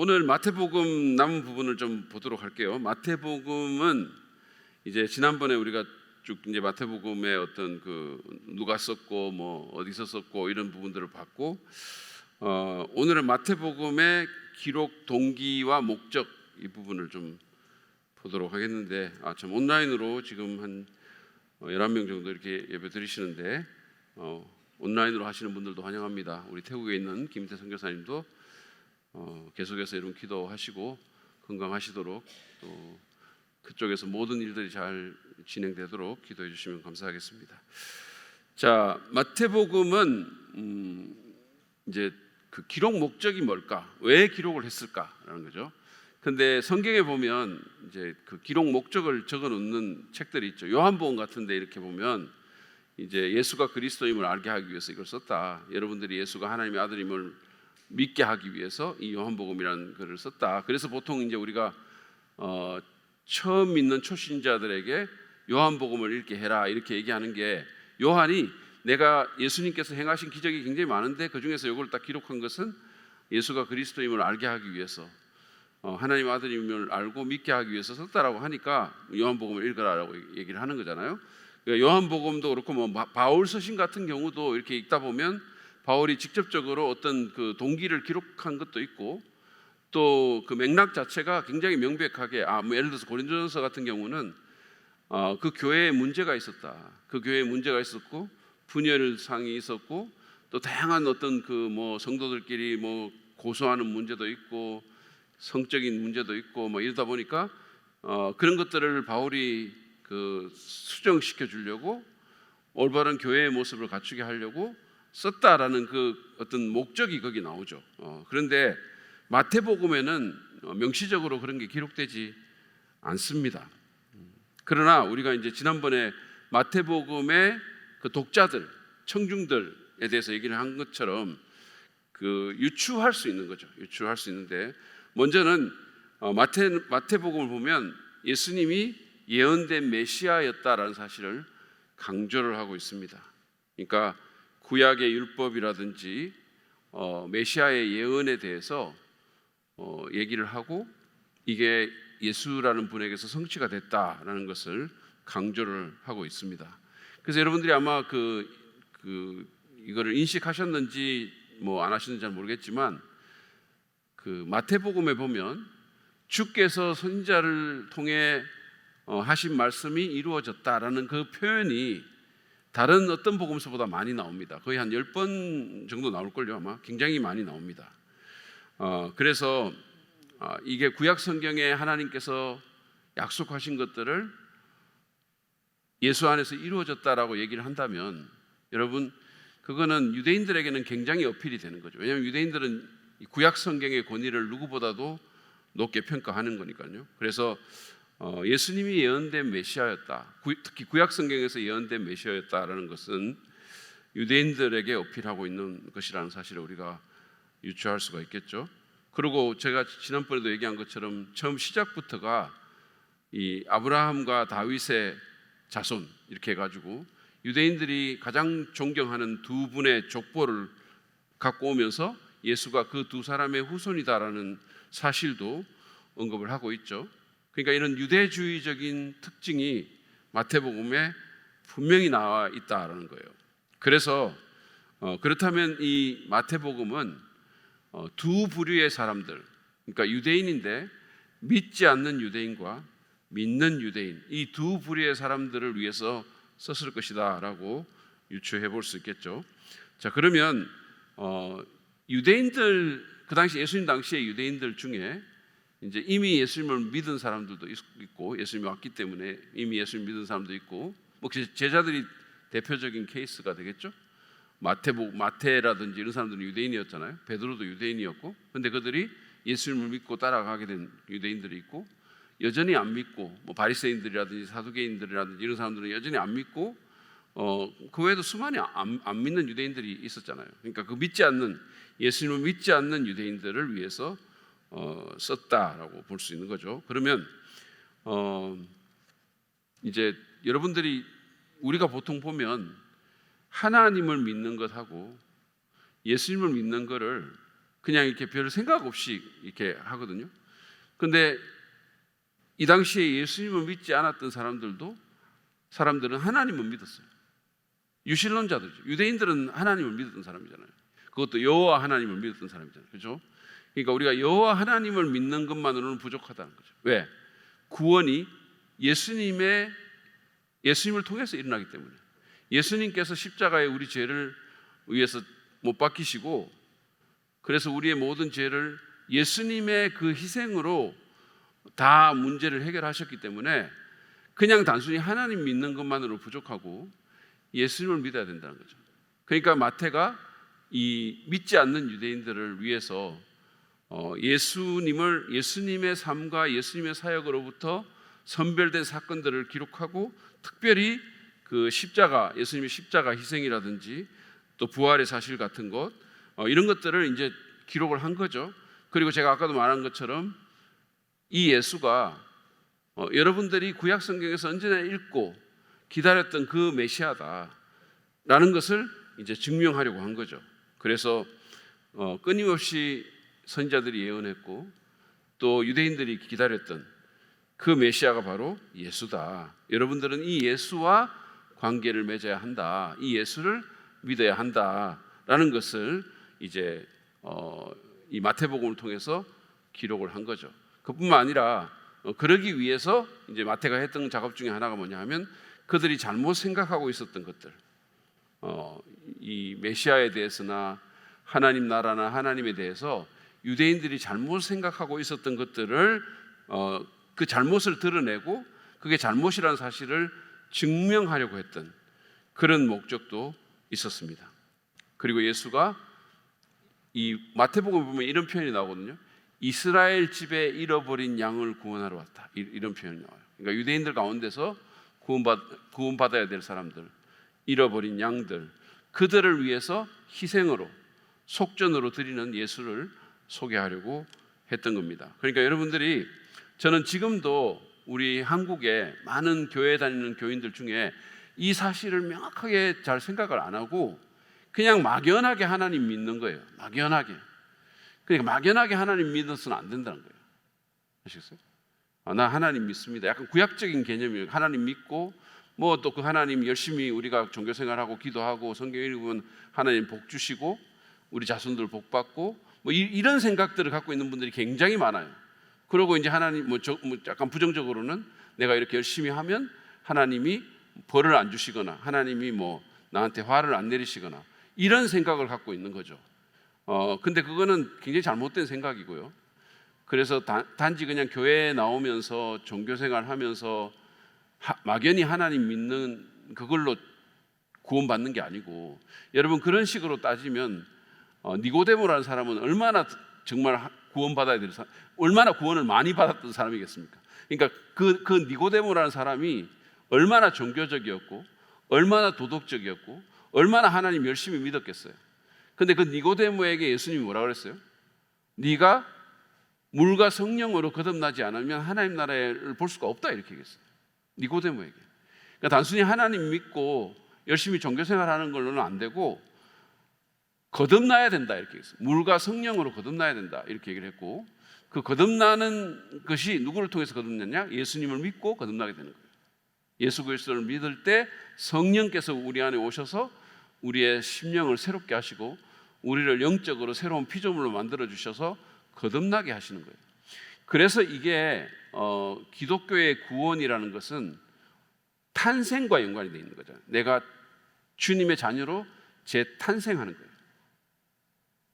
오늘 마태복음 남은 부분을 좀 보도록 할게요. 마태복음은 이제 지난번에 우리가 쭉 이제 마태복음의 어떤 그 누가 썼고 뭐 어디서 썼고 이런 부분들을 봤고, 오늘은 마태복음의 기록 동기와 목적 이 부분을 좀 보도록 하겠는데, 참 온라인으로 지금 한 11명 정도 이렇게 예배 드리시는데, 온라인으로 하시는 분들도 환영합니다. 우리 태국에 있는 김태 선교사님도 계속해서 이런 기도하시고 건강하시도록, 또 그쪽에서 모든 일들이 잘 진행되도록 기도해 주시면 감사하겠습니다. 자, 마태복음은 이제 그 기록 목적이 뭘까? 왜 기록을 했을까라는 거죠. 근데 성경에 보면 이제 그 기록 목적을 적어 놓는 책들이 있죠. 요한복음 같은데 이렇게 보면 이제 예수가 그리스도임을 알게 하기 위해서 이걸 썼다. 여러분들이 예수가 하나님의 아들임을 믿게 하기 위해서 이 요한복음이라는 글을 썼다. 그래서 보통 이제 우리가 처음 믿는 초신자들에게 요한복음을 읽게 해라 이렇게 얘기하는 게, 요한이 내가 예수님께서 행하신 기적이 굉장히 많은데 그 중에서 이걸 딱 기록한 것은 예수가 그리스도임을 알게 하기 위해서, 하나님 아들임을 알고 믿게 하기 위해서 썼다라고 하니까 요한복음을 읽으라라고 얘기를 하는 거잖아요. 그러니까 요한복음도 그렇고 뭐 바울 서신 같은 경우도 이렇게 읽다 보면 바울이 직접적으로 어떤 그 동기를 기록한 것도 있고, 또 그 맥락 자체가 굉장히 명백하게, 뭐 예를 들어서 고린도전서 같은 경우는 그 교회에 문제가 있었다. 그 교회에 문제가 있었고 분열상이 있었고, 또 다양한 어떤 그 뭐 성도들끼리 뭐 고소하는 문제도 있고 성적인 문제도 있고 뭐 이러다 보니까 그런 것들을 바울이 그 수정시켜 주려고 올바른 교회의 모습을 갖추게 하려고 썼다라는 그 어떤 목적이 거기 나오죠. 그런데 마태복음에는 명시적으로 그런 게 기록되지 않습니다. 그러나 우리가 이제 지난번에 마태복음의 그 독자들, 청중들에 대해서 얘기를 한 것처럼 그 유추할 수 있는 거죠. 유추할 수 있는데, 먼저는 마태복음을 보면 예수님이 예언된 메시아였다라는 사실을 강조를 하고 있습니다. 그러니까 구약의 율법이라든지 메시아의 예언에 대해서 얘기를 하고 이게 예수라는 분에게서 성취가 됐다라는 것을 강조를 하고 있습니다. 그래서 여러분들이 아마 이거를 인식하셨는지 뭐 안 하셨는지 잘 모르겠지만, 그 마태복음에 보면 주께서 선지자를 통해 하신 말씀이 이루어졌다라는 그 표현이 다른 어떤 복음서보다 많이 나옵니다. 거의 한 10번 정도 나올걸요. 아마 굉장히 많이 나옵니다. 그래서 이게 구약 성경에 하나님께서 약속하신 것들을 예수 안에서 이루어졌다라고 얘기를 한다면, 여러분 그거는 유대인들에게는 굉장히 어필이 되는 거죠. 왜냐하면 유대인들은 구약 성경의 권위를 누구보다도 높게 평가하는 거니까요. 그래서 예수님이 예언된 메시아였다, 특히 구약 성경에서 예언된 메시아였다라는 것은 유대인들에게 어필하고 있는 것이라는 사실을 우리가 유추할 수가 있겠죠. 그리고 제가 지난번에도 얘기한 것처럼 처음 시작부터가 이 아브라함과 다윗의 자손 이렇게 해가지고 유대인들이 가장 존경하는 두 분의 족보를 갖고 오면서 예수가 그 두 사람의 후손이다라는 사실도 언급을 하고 있죠. 그러니까 이런 유대주의적인 특징이 마태복음에 분명히 나와 있다라는 거예요. 그래서 그렇다면 이 마태복음은 두 부류의 사람들, 그러니까 유대인인데 믿지 않는 유대인과 믿는 유대인, 이 두 부류의 사람들을 위해서 썼을 것이다라고 유추해 볼 수 있겠죠. 자, 그러면 유대인들, 그 당시 예수님 당시의 유대인들 중에 이제 이미 예수님을 믿은 사람들도 있고, 예수님이 왔기 때문에 이미 예수님 믿은 사람도 있고, 뭐 제자들이 대표적인 케이스가 되겠죠. 마태라든지 이런 사람들은 유대인이었잖아요. 베드로도 유대인이었고, 그런데 그들이 예수님을 믿고 따라가게 된 유대인들이 있고, 여전히 안 믿고, 뭐 바리새인들이라든지 사두개인들이라든지 이런 사람들은 여전히 안 믿고, 그 외에도 수많이 안 믿는 유대인들이 있었잖아요. 그러니까 그 믿지 않는, 예수님을 믿지 않는 유대인들을 위해서 썼다라고 볼 수 있는 거죠. 그러면 이제 여러분들이, 우리가 보통 보면 하나님을 믿는 것하고 예수님을 믿는 것을 그냥 이렇게 별 생각 없이 이렇게 하거든요. 근데 이 당시에 예수님을 믿지 않았던 사람들은 하나님을 믿었어요. 유신론자들이죠. 유대인들은 하나님을 믿었던 사람이잖아요. 그것도 여호와 하나님을 믿었던 사람이잖아요. 그렇죠? 그러니까 우리가 여호와 하나님을 믿는 것만으로는 부족하다는 거죠. 왜? 구원이 예수님을 통해서 일어나기 때문에. 예수님께서 십자가에 우리 죄를 위해서 못 박히시고, 그래서 우리의 모든 죄를 예수님의 그 희생으로 다 문제를 해결하셨기 때문에 그냥 단순히 하나님 믿는 것만으로 부족하고 예수님을 믿어야 된다는 거죠. 그러니까 마태가 이 믿지 않는 유대인들을 위해서 예수님의 삶과 예수님의 사역으로부터 선별된 사건들을 기록하고, 특별히 그 예수님의 십자가 희생이라든지 또 부활의 사실 같은 것, 이런 것들을 이제 기록을 한 거죠. 그리고 제가 아까도 말한 것처럼 이 예수가 여러분들이 구약 성경에서 언제나 읽고 기다렸던 그 메시아다라는 것을 이제 증명하려고 한 거죠. 그래서 끊임없이 선지자들이 예언했고 또 유대인들이 기다렸던 그 메시아가 바로 예수다. 여러분들은 이 예수와 관계를 맺어야 한다. 이 예수를 믿어야 한다라는 것을 이제 이 마태복음을 통해서 기록을 한 거죠. 그뿐만 아니라 그러기 위해서 이제 마태가 했던 작업 중에 하나가 뭐냐 하면 그들이 잘못 생각하고 있었던 것들, 이 메시아에 대해서나 하나님 나라나 하나님에 대해서 유대인들이 잘못 생각하고 있었던 것들을 그 잘못을 드러내고 그게 잘못이라는 사실을 증명하려고 했던 그런 목적도 있었습니다. 그리고 예수가 이 마태복음에 보면 이런 표현이 나오거든요. 이스라엘 집에 잃어버린 양을 구원하러 왔다. 이런 표현이 나와요. 그러니까 유대인들 가운데서 구원받아야 될 사람들, 잃어버린 양들, 그들을 위해서 희생으로, 속전으로 드리는 예수를 소개하려고 했던 겁니다. 그러니까 여러분들이, 저는 지금도 우리 한국에 많은 교회 다니는 교인들 중에 이 사실을 명확하게 잘 생각을 안 하고 그냥 막연하게 하나님 믿는 거예요. 막연하게. 그러니까 막연하게 하나님 믿어서는 안 된다는 거예요. 아시겠어요? 나 하나님 믿습니다. 약간 구약적인 개념이에요. 하나님 믿고 뭐 또 그 하나님 열심히 우리가 종교 생활하고 기도하고 성경 읽으면 하나님 복 주시고 우리 자손들 복 받고 뭐 이런 생각들을 갖고 있는 분들이 굉장히 많아요. 그러고 이제 하나님 뭐 약간 부정적으로는 내가 이렇게 열심히 하면 하나님이 벌을 안 주시거나 하나님이 뭐 나한테 화를 안 내리시거나 이런 생각을 갖고 있는 거죠. 근데 그거는 굉장히 잘못된 생각이고요. 그래서 단지 그냥 교회에 나오면서 종교생활 하면서 막연히 하나님 믿는 그걸로 구원받는 게 아니고, 여러분 그런 식으로 따지면 니고데모라는 사람은 얼마나 정말 구원받아야 될 사람, 얼마나 구원을 많이 받았던 사람이겠습니까? 그러니까 그 니고데모라는 사람이 얼마나 종교적이었고 얼마나 도덕적이었고 얼마나 하나님 열심히 믿었겠어요. 근데 그 니고데모에게 예수님이 뭐라 그랬어요? 네가 물과 성령으로 거듭나지 않으면 하나님 나라를 볼 수가 없다, 이렇게 얘기했어요. 니고데모에게. 그러니까 단순히 하나님 믿고 열심히 종교생활하는 걸로는 안 되고 거듭나야 된다, 이렇게 했어요. 물과 성령으로 거듭나야 된다, 이렇게 얘기를 했고, 그 거듭나는 것이 누구를 통해서 거듭났냐? 예수님을 믿고 거듭나게 되는 거예요. 예수 그리스도를 믿을 때 성령께서 우리 안에 오셔서 우리의 심령을 새롭게 하시고 우리를 영적으로 새로운 피조물로 만들어 주셔서 거듭나게 하시는 거예요. 그래서 이게 기독교의 구원이라는 것은 탄생과 연관이 되어 있는 거죠. 내가 주님의 자녀로 재탄생하는 거예요.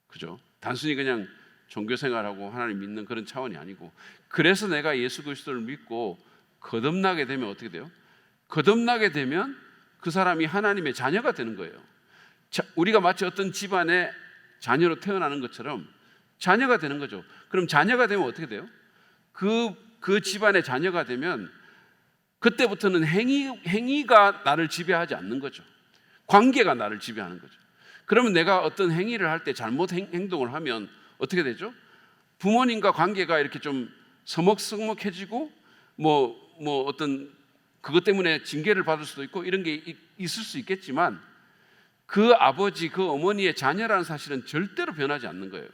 그죠? 단순히 그냥 종교생활하고 하나님 믿는 그런 차원이 아니고, 그래서 내가 예수 그리스도를 믿고 거듭나게 되면 어떻게 돼요? 거듭나게 되면 그 사람이 하나님의 자녀가 되는 거예요. 우리가 마치 어떤 집안의 자녀로 태어나는 것처럼 자녀가 되는 거죠. 그럼 자녀가 되면 어떻게 돼요? 그 집안의 자녀가 되면 그때부터는 행위가 나를 지배하지 않는 거죠. 관계가 나를 지배하는 거죠. 그러면 내가 어떤 행위를 할 때 잘못 행동을 하면 어떻게 되죠? 부모님과 관계가 이렇게 좀 서먹서먹해지고 뭐 어떤 그것 때문에 징계를 받을 수도 있고 이런 게 있을 수 있겠지만 그 아버지, 그 어머니의 자녀라는 사실은 절대로 변하지 않는 거예요.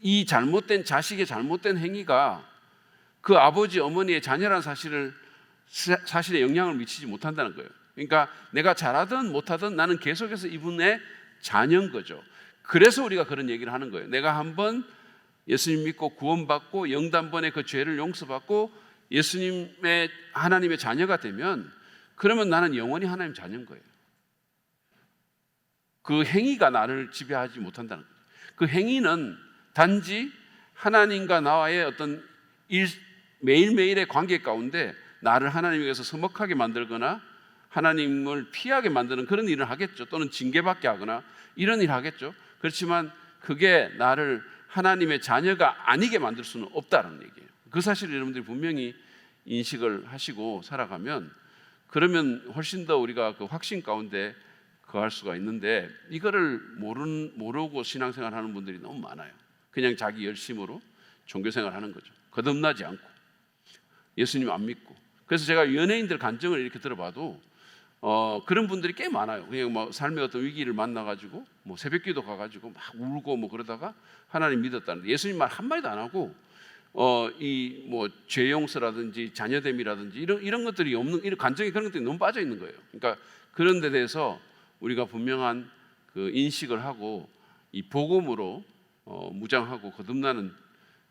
이 잘못된 자식의 잘못된 행위가 그 아버지 어머니의 자녀라는 사실에 영향을 미치지 못한다는 거예요. 그러니까 내가 잘하든 못하든 나는 계속해서 이분의 자녀인 거죠. 그래서 우리가 그런 얘기를 하는 거예요. 내가 한번 예수님 믿고 구원받고 영단번에 그 죄를 용서받고 예수님의 하나님의 자녀가 되면 그러면 나는 영원히 하나님 자녀인 거예요. 그 행위가 나를 지배하지 못한다는 거예요. 그 행위는 단지 하나님과 나와의 어떤 매일매일의 관계 가운데 나를 하나님에게서 서먹하게 만들거나 하나님을 피하게 만드는 그런 일을 하겠죠. 또는 징계받게 하거나 이런 일을 하겠죠. 그렇지만 그게 나를 하나님의 자녀가 아니게 만들 수는 없다는 얘기예요. 그 사실을 여러분들이 분명히 인식을 하시고 살아가면 그러면 훨씬 더 우리가 그 확신 가운데 거할 수가 있는데 이거를 모르고 신앙생활 하는 분들이 너무 많아요. 그냥 자기 열심으로 종교생활 하는 거죠. 거듭나지 않고 예수님 안 믿고. 그래서 제가 연예인들 간증을 이렇게 들어봐도 그런 분들이 꽤 많아요. 그냥 뭐 삶의 어떤 위기를 만나가지고 뭐 새벽기도 가가지고 막 울고 뭐 그러다가 하나님 믿었다는데 예수님 말 한마디도 안 하고 이 뭐 죄용서라든지 자녀됨이라든지 이런 것들이 없는 이런 간증이 그런 것들이 너무 빠져 있는 거예요. 그러니까 그런 데 대해서 우리가 분명한 그 인식을 하고 이 복음으로 무장하고 거듭나는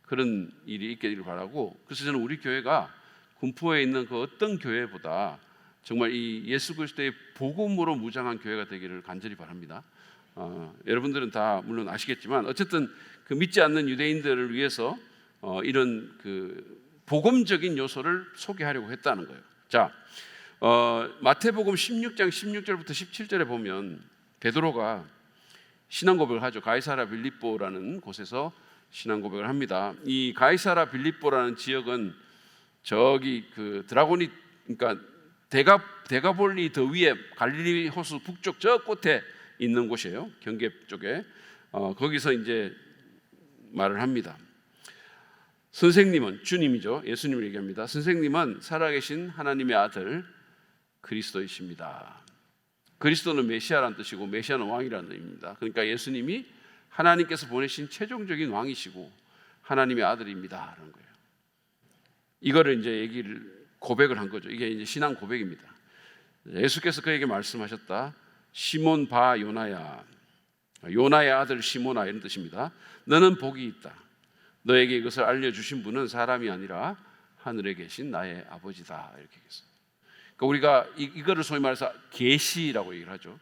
그런 일이 있기를 바라고, 그래서 저는 우리 교회가 군포에 있는 그 어떤 교회보다 정말 이 예수 그리스도의 복음으로 무장한 교회가 되기를 간절히 바랍니다. 여러분들은 다 물론 아시겠지만 어쨌든 그 믿지 않는 유대인들을 위해서 이런 그 복음적인 요소를 소개하려고 했다는 거예요. 자, 마태복음 16장 16절부터 17절에 보면 베드로가 신앙 고백을 하죠. 가이사라 빌립보라는 곳에서 신앙 고백을 합니다. 이 가이사라 빌립보라는 지역은 저기 그 드라고니, 그러니까 데가볼리 더 위에 갈릴리 호수 북쪽 저 끝에 있는 곳이에요. 경계 쪽에. 거기서 이제 말을 합니다. 선생님은, 주님이죠, 예수님을 얘기합니다. 선생님은 살아계신 하나님의 아들 그리스도이십니다. 그리스도는 메시아라는 뜻이고 메시아는 왕이라는 의미입니다. 그러니까 예수님이 하나님께서 보내신 최종적인 왕이시고 하나님의 아들입니다 라는 거예요. 이거를 이제 고백을 한 거죠. 이게 이제 신앙 고백입니다. 예수께서 그에게 말씀하셨다. 시몬 바 요나야, 요나의 아들 시몬아, 이런 뜻입니다. 너는 복이 있다. 너에게 이것을 알려주신 분은 사람이 아니라 하늘에 계신 나의 아버지다, 이렇게 얘기했어요. 그러니까 우리가 이거를 소위 말해서 계시라고 얘기를 하죠.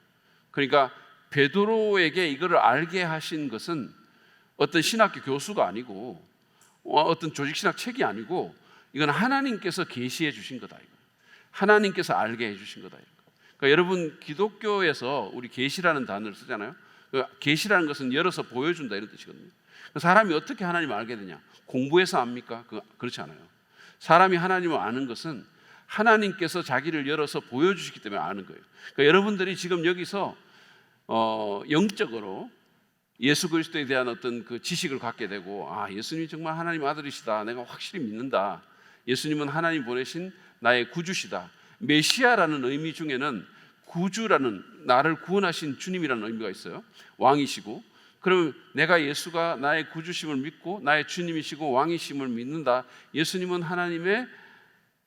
그러니까 베드로에게 이거를 알게 하신 것은 어떤 신학교 교수가 아니고 어떤 조직신학 책이 아니고 이건 하나님께서 계시해 주신 거다. 하나님께서 알게 해 주신 거다. 그러니까 여러분 기독교에서 우리 계시라는 단어를 쓰잖아요. 계시라는 것은 열어서 보여준다 이런 뜻이거든요. 사람이 어떻게 하나님을 알게 되냐? 공부해서 압니까? 그렇지 않아요. 사람이 하나님을 아는 것은 하나님께서 자기를 열어서 보여주시기 때문에 아는 거예요. 그러니까 여러분들이 지금 여기서 영적으로 예수 그리스도에 대한 어떤 그 지식을 갖게 되고, 예수님이 정말 하나님의 아들이시다, 내가 확실히 믿는다, 예수님은 하나님 보내신 나의 구주시다. 메시아라는 의미 중에는 구주라는, 나를 구원하신 주님이라는 의미가 있어요. 왕이시고. 그러면 내가 예수가 나의 구주심을 믿고 나의 주님이시고 왕이심을 믿는다, 예수님은 하나님의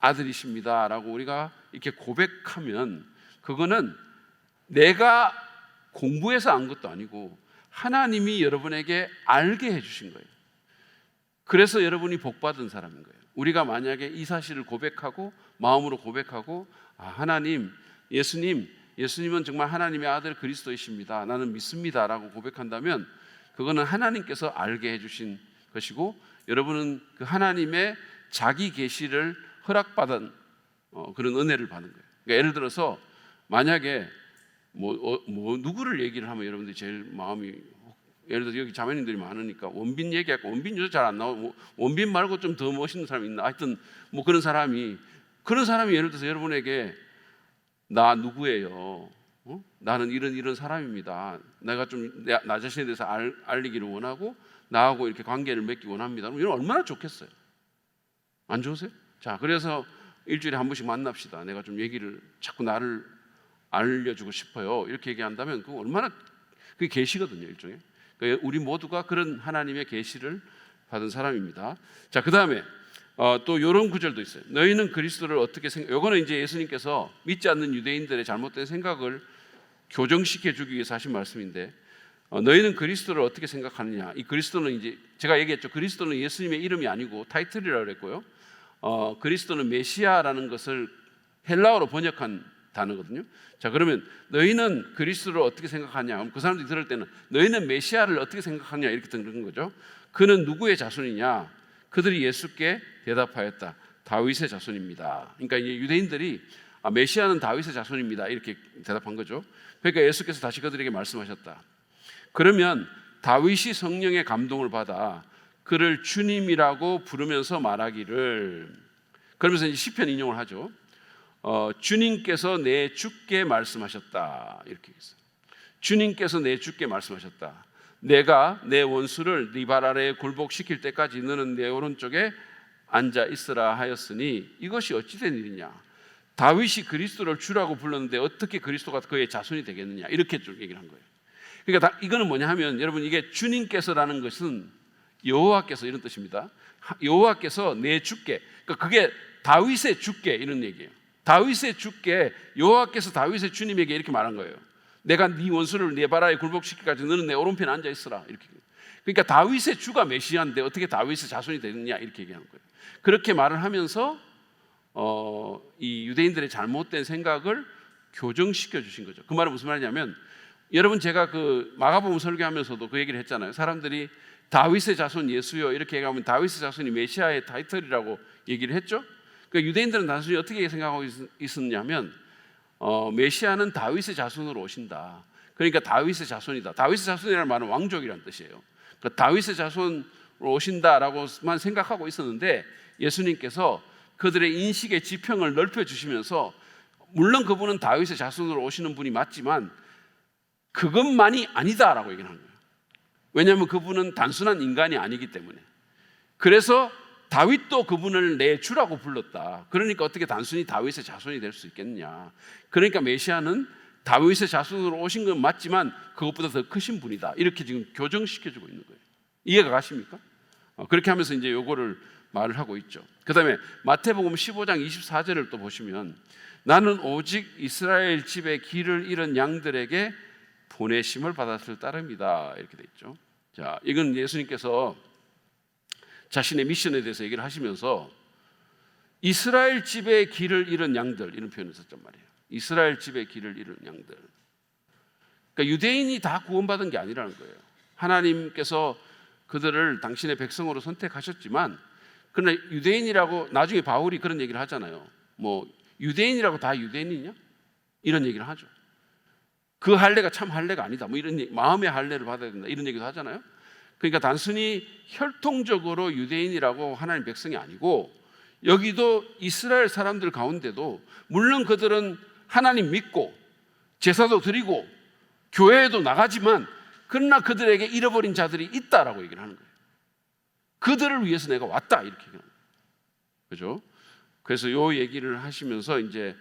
아들이십니다 라고 우리가 이렇게 고백하면 그거는 내가 공부해서 안 것도 아니고 하나님이 여러분에게 알게 해주신 거예요. 그래서 여러분이 복받은 사람인 거예요. 우리가 만약에 이 사실을 고백하고 마음으로 고백하고, 하나님, 예수님은 정말 하나님의 아들 그리스도이십니다, 나는 믿습니다 라고 고백한다면 그거는 하나님께서 알게 해주신 것이고 여러분은 그 하나님의 자기 계시를 허락받은 그런 은혜를 받는 거예요. 그러니까 예를 들어서 만약에 누구를 얘기를 하면 여러분들이 제일 마음이, 예를 들어서 여기 자매님들이 많으니까 원빈 얘기하고, 원빈 요새 잘 안 나오고, 원빈 말고 좀 더 멋있는 사람이 있나, 하여튼 뭐 그런 사람이 예를 들어서 여러분에게 나 누구예요? 나는 이런 사람입니다. 내가 좀 나 자신에 대해서 알리기를 원하고 나하고 이렇게 관계를 맺기 원합니다. 이런 얼마나 좋겠어요? 안 좋으세요? 자, 그래서 일주일에 한 번씩 만납시다. 내가 좀 얘기를 자꾸 나를 알려주고 싶어요. 이렇게 얘기한다면 그거 얼마나, 그게 계시거든요, 일종의. 우리 모두가 그런 하나님의 계시를 받은 사람입니다. 자, 그다음에 또 이런 구절도 있어요. 너희는 그리스도를 어떻게 생각? 이거는 이제 예수님께서 믿지 않는 유대인들의 잘못된 생각을 교정시켜 주기 위해서 하신 말씀인데, 너희는 그리스도를 어떻게 생각하느냐? 이 그리스도는 이제 제가 얘기했죠. 그리스도는 예수님의 이름이 아니고 타이틀이라고 그랬고요. 그리스도는 메시아라는 것을 헬라어로 번역한 단어거든요. 자, 그러면 너희는 그리스도를 어떻게 생각하냐? 그럼 그 사람들이 들을 때는 너희는 메시아를 어떻게 생각하냐 이렇게 듣는 거죠. 그는 누구의 자손이냐? 그들이 예수께 대답하였다. 다윗의 자손입니다. 그러니까 이제 유대인들이 메시아는 다윗의 자손입니다 이렇게 대답한 거죠. 그러니까 예수께서 다시 그들에게 말씀하셨다. 그러면 다윗이 성령의 감동을 받아 그를 주님이라고 부르면서 말하기를, 그러면서 이제 시편 인용을 하죠. 주님께서 내 주께 말씀하셨다 이렇게 했어요. 주님께서 내 주께 말씀하셨다. 내가 내 원수를 네 발 아래에 굴복시킬 때까지 너는 내 오른쪽에 앉아 있으라 하였으니 이것이 어찌된 일이냐? 다윗이 그리스도를 주라고 불렀는데 어떻게 그리스도가 그의 자손이 되겠느냐? 이렇게 쭉 얘기를 한 거예요. 그러니까 이거는 뭐냐 하면, 여러분, 이게 주님께서라는 것은 여호와께서 이런 뜻입니다. 여호와께서 내 주께, 그러니까 그게 다윗의 주께 이런 얘기예요. 다윗의 주께, 여호와께서 다윗의 주님에게 이렇게 말한 거예요. 내가 네 원수를 네 발 아래 굴복시키기까지 너는 내 오른편에 앉아 있으라 이렇게. 그러니까 다윗의 주가 메시아인데 어떻게 다윗의 자손이 되느냐 이렇게 얘기하는 거예요. 그렇게 말을 하면서 이 유대인들의 잘못된 생각을 교정시켜 주신 거죠. 그 말은 무슨 말이냐면, 여러분, 제가 그 마가복음 설교하면서도 그 얘기를 했잖아요. 사람들이 다윗의 자손 예수요 이렇게 얘기하면 다윗의 자손이 메시아의 타이틀이라고 얘기를 했죠. 그러니까 유대인들은 단순히 어떻게 생각하고 있었냐면, 메시아는 다윗의 자손으로 오신다. 그러니까 다윗의 자손이다. 다윗의 자손이라는 말은 왕족이라는 뜻이에요. 그러니까 다윗의 자손으로 오신다라고만 생각하고 있었는데, 예수님께서 그들의 인식의 지평을 넓혀주시면서, 물론 그분은 다윗의 자손으로 오시는 분이 맞지만 그것만이 아니다라고 얘기를 하는 거예요. 왜냐하면 그분은 단순한 인간이 아니기 때문에. 그래서 다윗도 그분을 내 주라고 불렀다. 그러니까 어떻게 단순히 다윗의 자손이 될 수 있겠느냐. 그러니까 메시아는 다윗의 자손으로 오신 건 맞지만 그것보다 더 크신 분이다. 이렇게 지금 교정시켜주고 있는 거예요. 이해가 가십니까? 그렇게 하면서 이제 요거를 말을 하고 있죠. 그 다음에 마태복음 15장 24절을 또 보시면, 나는 오직 이스라엘 집에 길을 잃은 양들에게 보내심을 받았을 따름이다 이렇게 돼 있죠. 자, 이건 예수님께서 자신의 미션에 대해서 얘기를 하시면서 이스라엘 집의 길을 잃은 양들 이런 표현을 썼단 말이에요. 이스라엘 집의 길을 잃은 양들. 그러니까 유대인이 다 구원받은 게 아니라는 거예요. 하나님께서 그들을 당신의 백성으로 선택하셨지만, 그러나 유대인이라고, 나중에 바울이 그런 얘기를 하잖아요. 뭐 유대인이라고 다 유대인이냐? 이런 얘기를 하죠. 그 할례가 참 할례가 아니다. 뭐 이런 마음의 할례를 받아야 된다. 이런 얘기도 하잖아요. 그러니까 단순히 혈통적으로 유대인이라고 하나님 백성이 아니고, 여기도 이스라엘 사람들 가운데도 물론 그들은 하나님 믿고 제사도 드리고 교회에도 나가지만, 그러나 그들에게 잃어버린 자들이 있다라고 얘기를 하는 거예요. 그들을 위해서 내가 왔다 이렇게 얘기하는 거예요. 그죠? 그래서 요 얘기를 하시면서 이제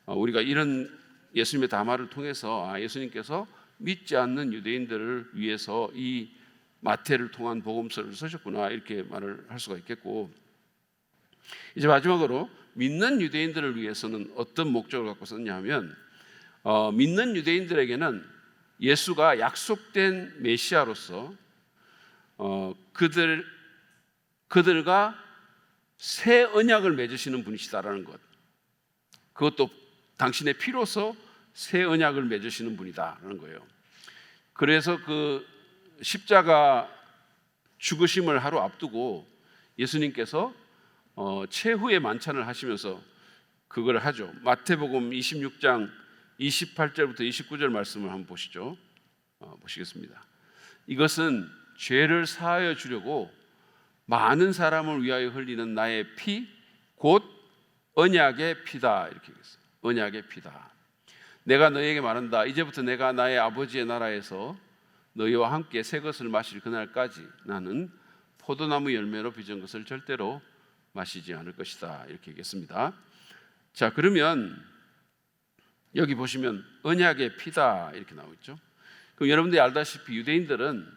우리가 이런 예수님의 담화를 통해서 예수님께서 믿지 않는 유대인들을 위해서 이 마태를 통한 복음서를 쓰셨구나 이렇게 말을 할 수가 있겠고, 이제 마지막으로 믿는 유대인들을 위해서는 어떤 목적을 갖고 썼냐 하면, 믿는 유대인들에게는 예수가 약속된 메시아로서 그들과 새 언약을 맺으시는 분이시다라는 것, 그것도 당신의 피로서 새 언약을 맺으시는 분이다라는 거예요. 그래서 그 십자가 죽으심을 하루 앞두고 예수님께서 최후의 만찬을 하시면서 그걸 하죠. 마태복음 26장 28절부터 29절 말씀을 한번 보시죠. 보시겠습니다. 이것은 죄를 사하여 주려고 많은 사람을 위하여 흘리는 나의 피, 곧 언약의 피다 이렇게 얘기했어요. 언약의 피다. 내가 너희에게 말한다. 이제부터 내가 나의 아버지의 나라에서 너희와 함께 새 것을 마실 그날까지 나는 포도나무 열매로 빚은 것을 절대로 마시지 않을 것이다 이렇게 얘기했습니다. 자, 그러면 여기 보시면 언약의 피다 이렇게 나오고 있죠. 그럼 여러분들이 알다시피 유대인들은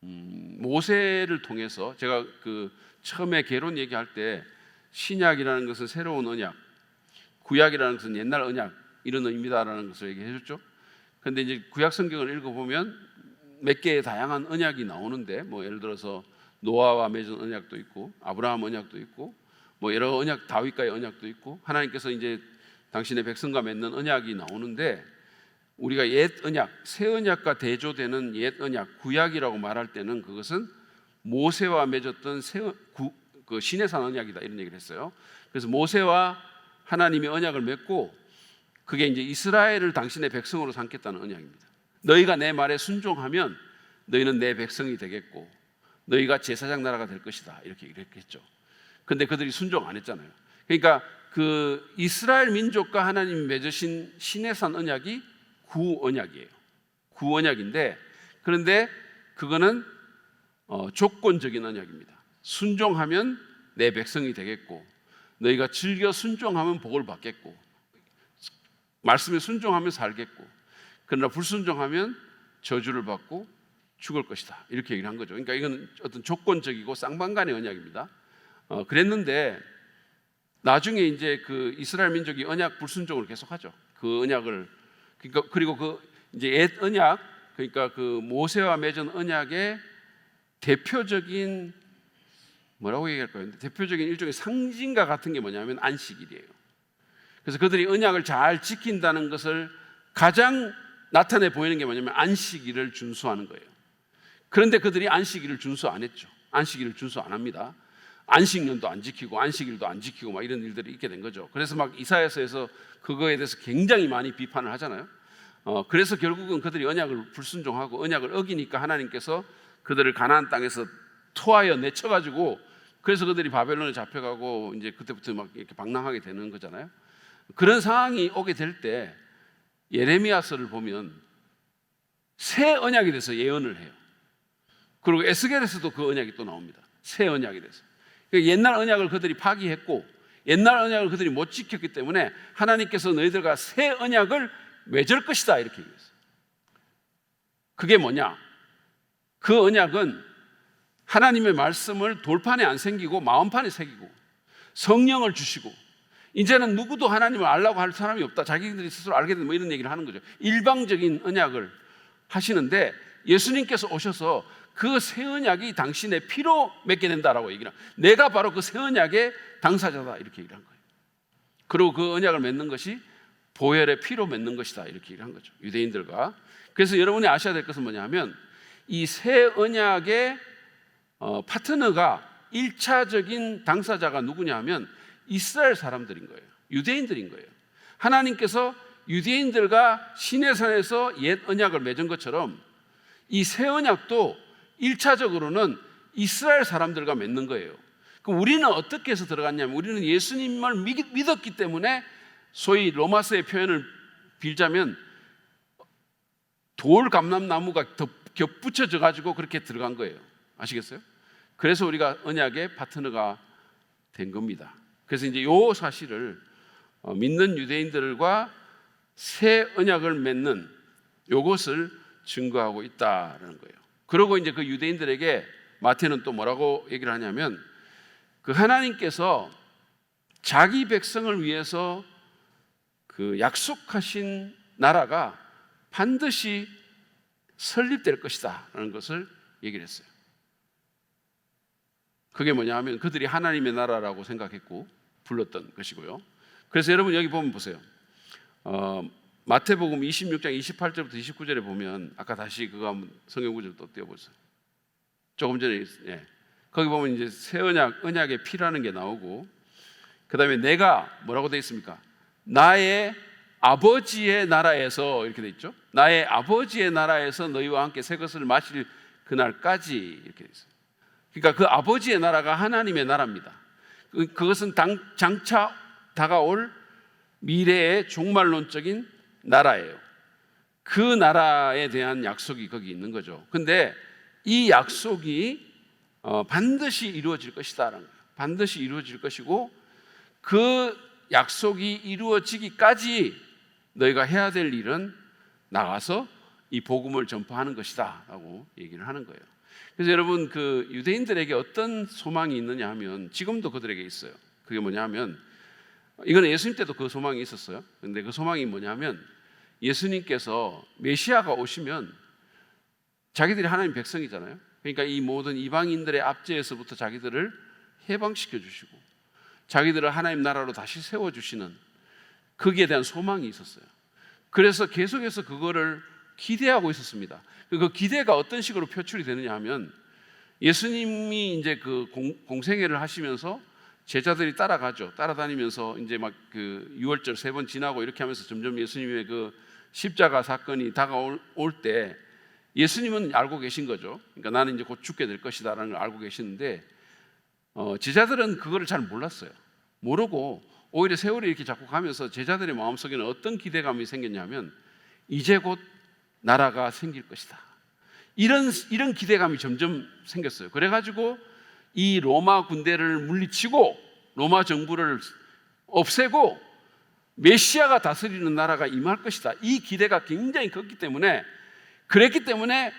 모세를 통해서 제가 그 처음에 개론 얘기할 때 신약이라는 것은 새로운 언약, 구약이라는 것은 옛날 언약 이런 의미다라는 것을 얘기해 줬죠. 그런데 이제 구약 성경을 읽어보면 몇 개의 다양한 언약이 나오는데 뭐 예를 들어서 노아와 맺은 언약도 있고 아브라함 언약도 있고 뭐 여러 언약, 다윗과의 언약도 있고 하나님께서 이제 당신의 백성과 맺는 언약이 나오는데 우리가 옛 언약, 새 언약과 대조되는 옛 언약, 구약이라고 말할 때는 그것은 모세와 맺었던 그 시내산 언약이다 이런 얘기를 했어요. 그래서 모세와 하나님이 언약을 맺고 그게 이제 이스라엘을 당신의 백성으로 삼겠다는 언약입니다. 너희가 내 말에 순종하면 너희는 내 백성이 되겠고 너희가 제사장 나라가 될 것이다 이렇게 얘기했죠. 근데 그들이 순종 안 했잖아요. 그러니까 그 이스라엘 민족과 하나님이 맺으신 시내산 언약이 구언약이에요. 구언약인데 그런데 그거는 조건적인 언약입니다. 순종하면 내 백성이 되겠고 너희가 즐겨 순종하면 복을 받겠고 말씀에 순종하면 살겠고 그러나 불순종하면 저주를 받고 죽을 것이다 이렇게 얘기를 한 거죠. 그러니까 이건 어떤 조건적이고 쌍방간의 언약입니다. 그랬는데 나중에 이제 그 이스라엘 민족이 언약 불순종을 계속하죠. 그 언약을 그러니까 그리고 그 이제 옛 언약 그러니까 그 모세와 맺은 언약의 대표적인 뭐라고 얘기할까요? 대표적인 일종의 상징과 같은 게 뭐냐면 안식일이에요. 그래서 그들이 언약을 잘 지킨다는 것을 가장 나타내 보이는 게 뭐냐면 안식일을 준수하는 거예요. 그런데 그들이 안식일을 준수 안 했죠. 안식일을 준수 안 합니다. 안식년도 안 지키고 안식일도 안 지키고 막 이런 일들이 있게 된 거죠. 그래서 막 이사야서에서 그거에 대해서 굉장히 많이 비판을 하잖아요. 그래서 결국은 그들이 언약을 불순종하고 언약을 어기니까 하나님께서 그들을 가나안 땅에서 토하여 내쳐가지고 그래서 그들이 바벨론에 잡혀가고 이제 그때부터 막 이렇게 방랑하게 되는 거잖아요. 그런 상황이 오게 될 때 예레미야서를 보면 새 언약에 대해서 예언을 해요. 그리고 에스겔에서도 그 언약이 또 나옵니다. 새 언약에 대해서. 그러니까 옛날 언약을 그들이 파기했고 옛날 언약을 그들이 못 지켰기 때문에 하나님께서 너희들과 새 언약을 맺을 것이다 이렇게 얘기했어요. 그게 뭐냐? 그 언약은 하나님의 말씀을 돌판에 안 새기고 마음판에 새기고 성령을 주시고 이제는 누구도 하나님을 알라고 할 사람이 없다. 자기들이 스스로 알게 되면 뭐 이런 얘기를 하는 거죠. 일방적인 언약을 하시는데 예수님께서 오셔서 그 새 언약이 당신의 피로 맺게 된다라고 얘기를 합니다. 내가 바로 그 새 언약의 당사자다 이렇게 얘기를 한 거예요. 그리고 그 언약을 맺는 것이 보혈의 피로 맺는 것이다 이렇게 얘기를 한 거죠. 유대인들과. 그래서 여러분이 아셔야 될 것은 뭐냐면 이 새 언약의 파트너가 1차적인 당사자가 누구냐 하면 이스라엘 사람들인 거예요. 유대인들인 거예요. 하나님께서 유대인들과 시내산에서 옛 언약을 맺은 것처럼 이 새 언약도 1차적으로는 이스라엘 사람들과 맺는 거예요. 그럼 우리는 어떻게 해서 들어갔냐면 우리는 예수님을 믿었기 때문에 소위 로마서의 표현을 빌자면 돌 감람나무가 겹붙여져 가지고 그렇게 들어간 거예요. 아시겠어요? 그래서 우리가 언약의 파트너가 된 겁니다. 그래서 이제 이 사실을 믿는 유대인들과 새 언약을 맺는 이것을 증거하고 있다라는 거예요. 그리고 이제 그 유대인들에게 마태는 또 뭐라고 얘기를 하냐면 그 하나님께서 자기 백성을 위해서 그 약속하신 나라가 반드시 설립될 것이다라는 것을 얘기를 했어요. 그게 뭐냐 하면 그들이 하나님의 나라라고 생각했고 불렀던 것이고요. 그래서 여러분 여기 보면 보세요. 마태복음 26장 28절부터 29절에 보면 아까 다시 그거 한번 성경 구절 또 띄워보세요. 조금 전에 거기 보면 이제 새 언약의 피라는 게 나오고 그 다음에 내가 뭐라고 되어 있습니까? 나의 아버지의 나라에서 이렇게 되어 있죠. 나의 아버지의 나라에서 너희와 함께 새 것을 마실 그날까지 이렇게 되어 있어요. 그러니까 그 아버지의 나라가 하나님의 나라입니다. 그것은 장차 다가올 미래의 종말론적인 나라예요. 그 나라에 대한 약속이 거기 있는 거죠. 근데 이 약속이 반드시 이루어질 것이다라는 거예요. 반드시 이루어질 것이고 그 약속이 이루어지기까지 너희가 해야 될 일은 나가서 이 복음을 전파하는 것이다 라고 얘기를 하는 거예요. 그래서 여러분, 그 유대인들에게 어떤 소망이 있느냐 하면 지금도 그들에게 있어요. 그게 뭐냐 하면, 이거는 예수님 때도 그 소망이 있었어요. 근데 그 소망이 뭐냐면, 예수님께서 메시아가 오시면 자기들이 하나님 백성이잖아요. 그러니까 이 모든 이방인들의 압제에서부터 자기들을 해방시켜 주시고 자기들을 하나님 나라로 다시 세워주시는, 거기에 대한 소망이 있었어요. 그래서 계속해서 그거를 기대하고 있었습니다. 그 기대가 어떤 식으로 표출이 되느냐 하면, 예수님이 이제 그 공생애를 하시면서 제자들이 따라가죠. 따라다니면서 이제 막 그 유월절 3번 지나고 이렇게 하면서 점점 예수님의 그 십자가 사건이 다가올 때 예수님은 알고 계신 거죠. 그러니까 나는 이제 곧 죽게 될 것이다라는 걸 알고 계시는데, 제자들은 그거를 잘 몰랐어요. 모르고 오히려 세월이 이렇게 자꾸 가면서 제자들의 마음속에는 어떤 기대감이 생겼냐면, 이제 곧 나라가 생길 것이다, 이런 기대감이 점점 생겼어요. 그래가지고 이 로마 군대를 물리치고 로마 정부를 없애고 메시아가 다스리는 나라가 임할 것이다, 이 기대가 굉장히 컸기 때문에, 그랬기 때문에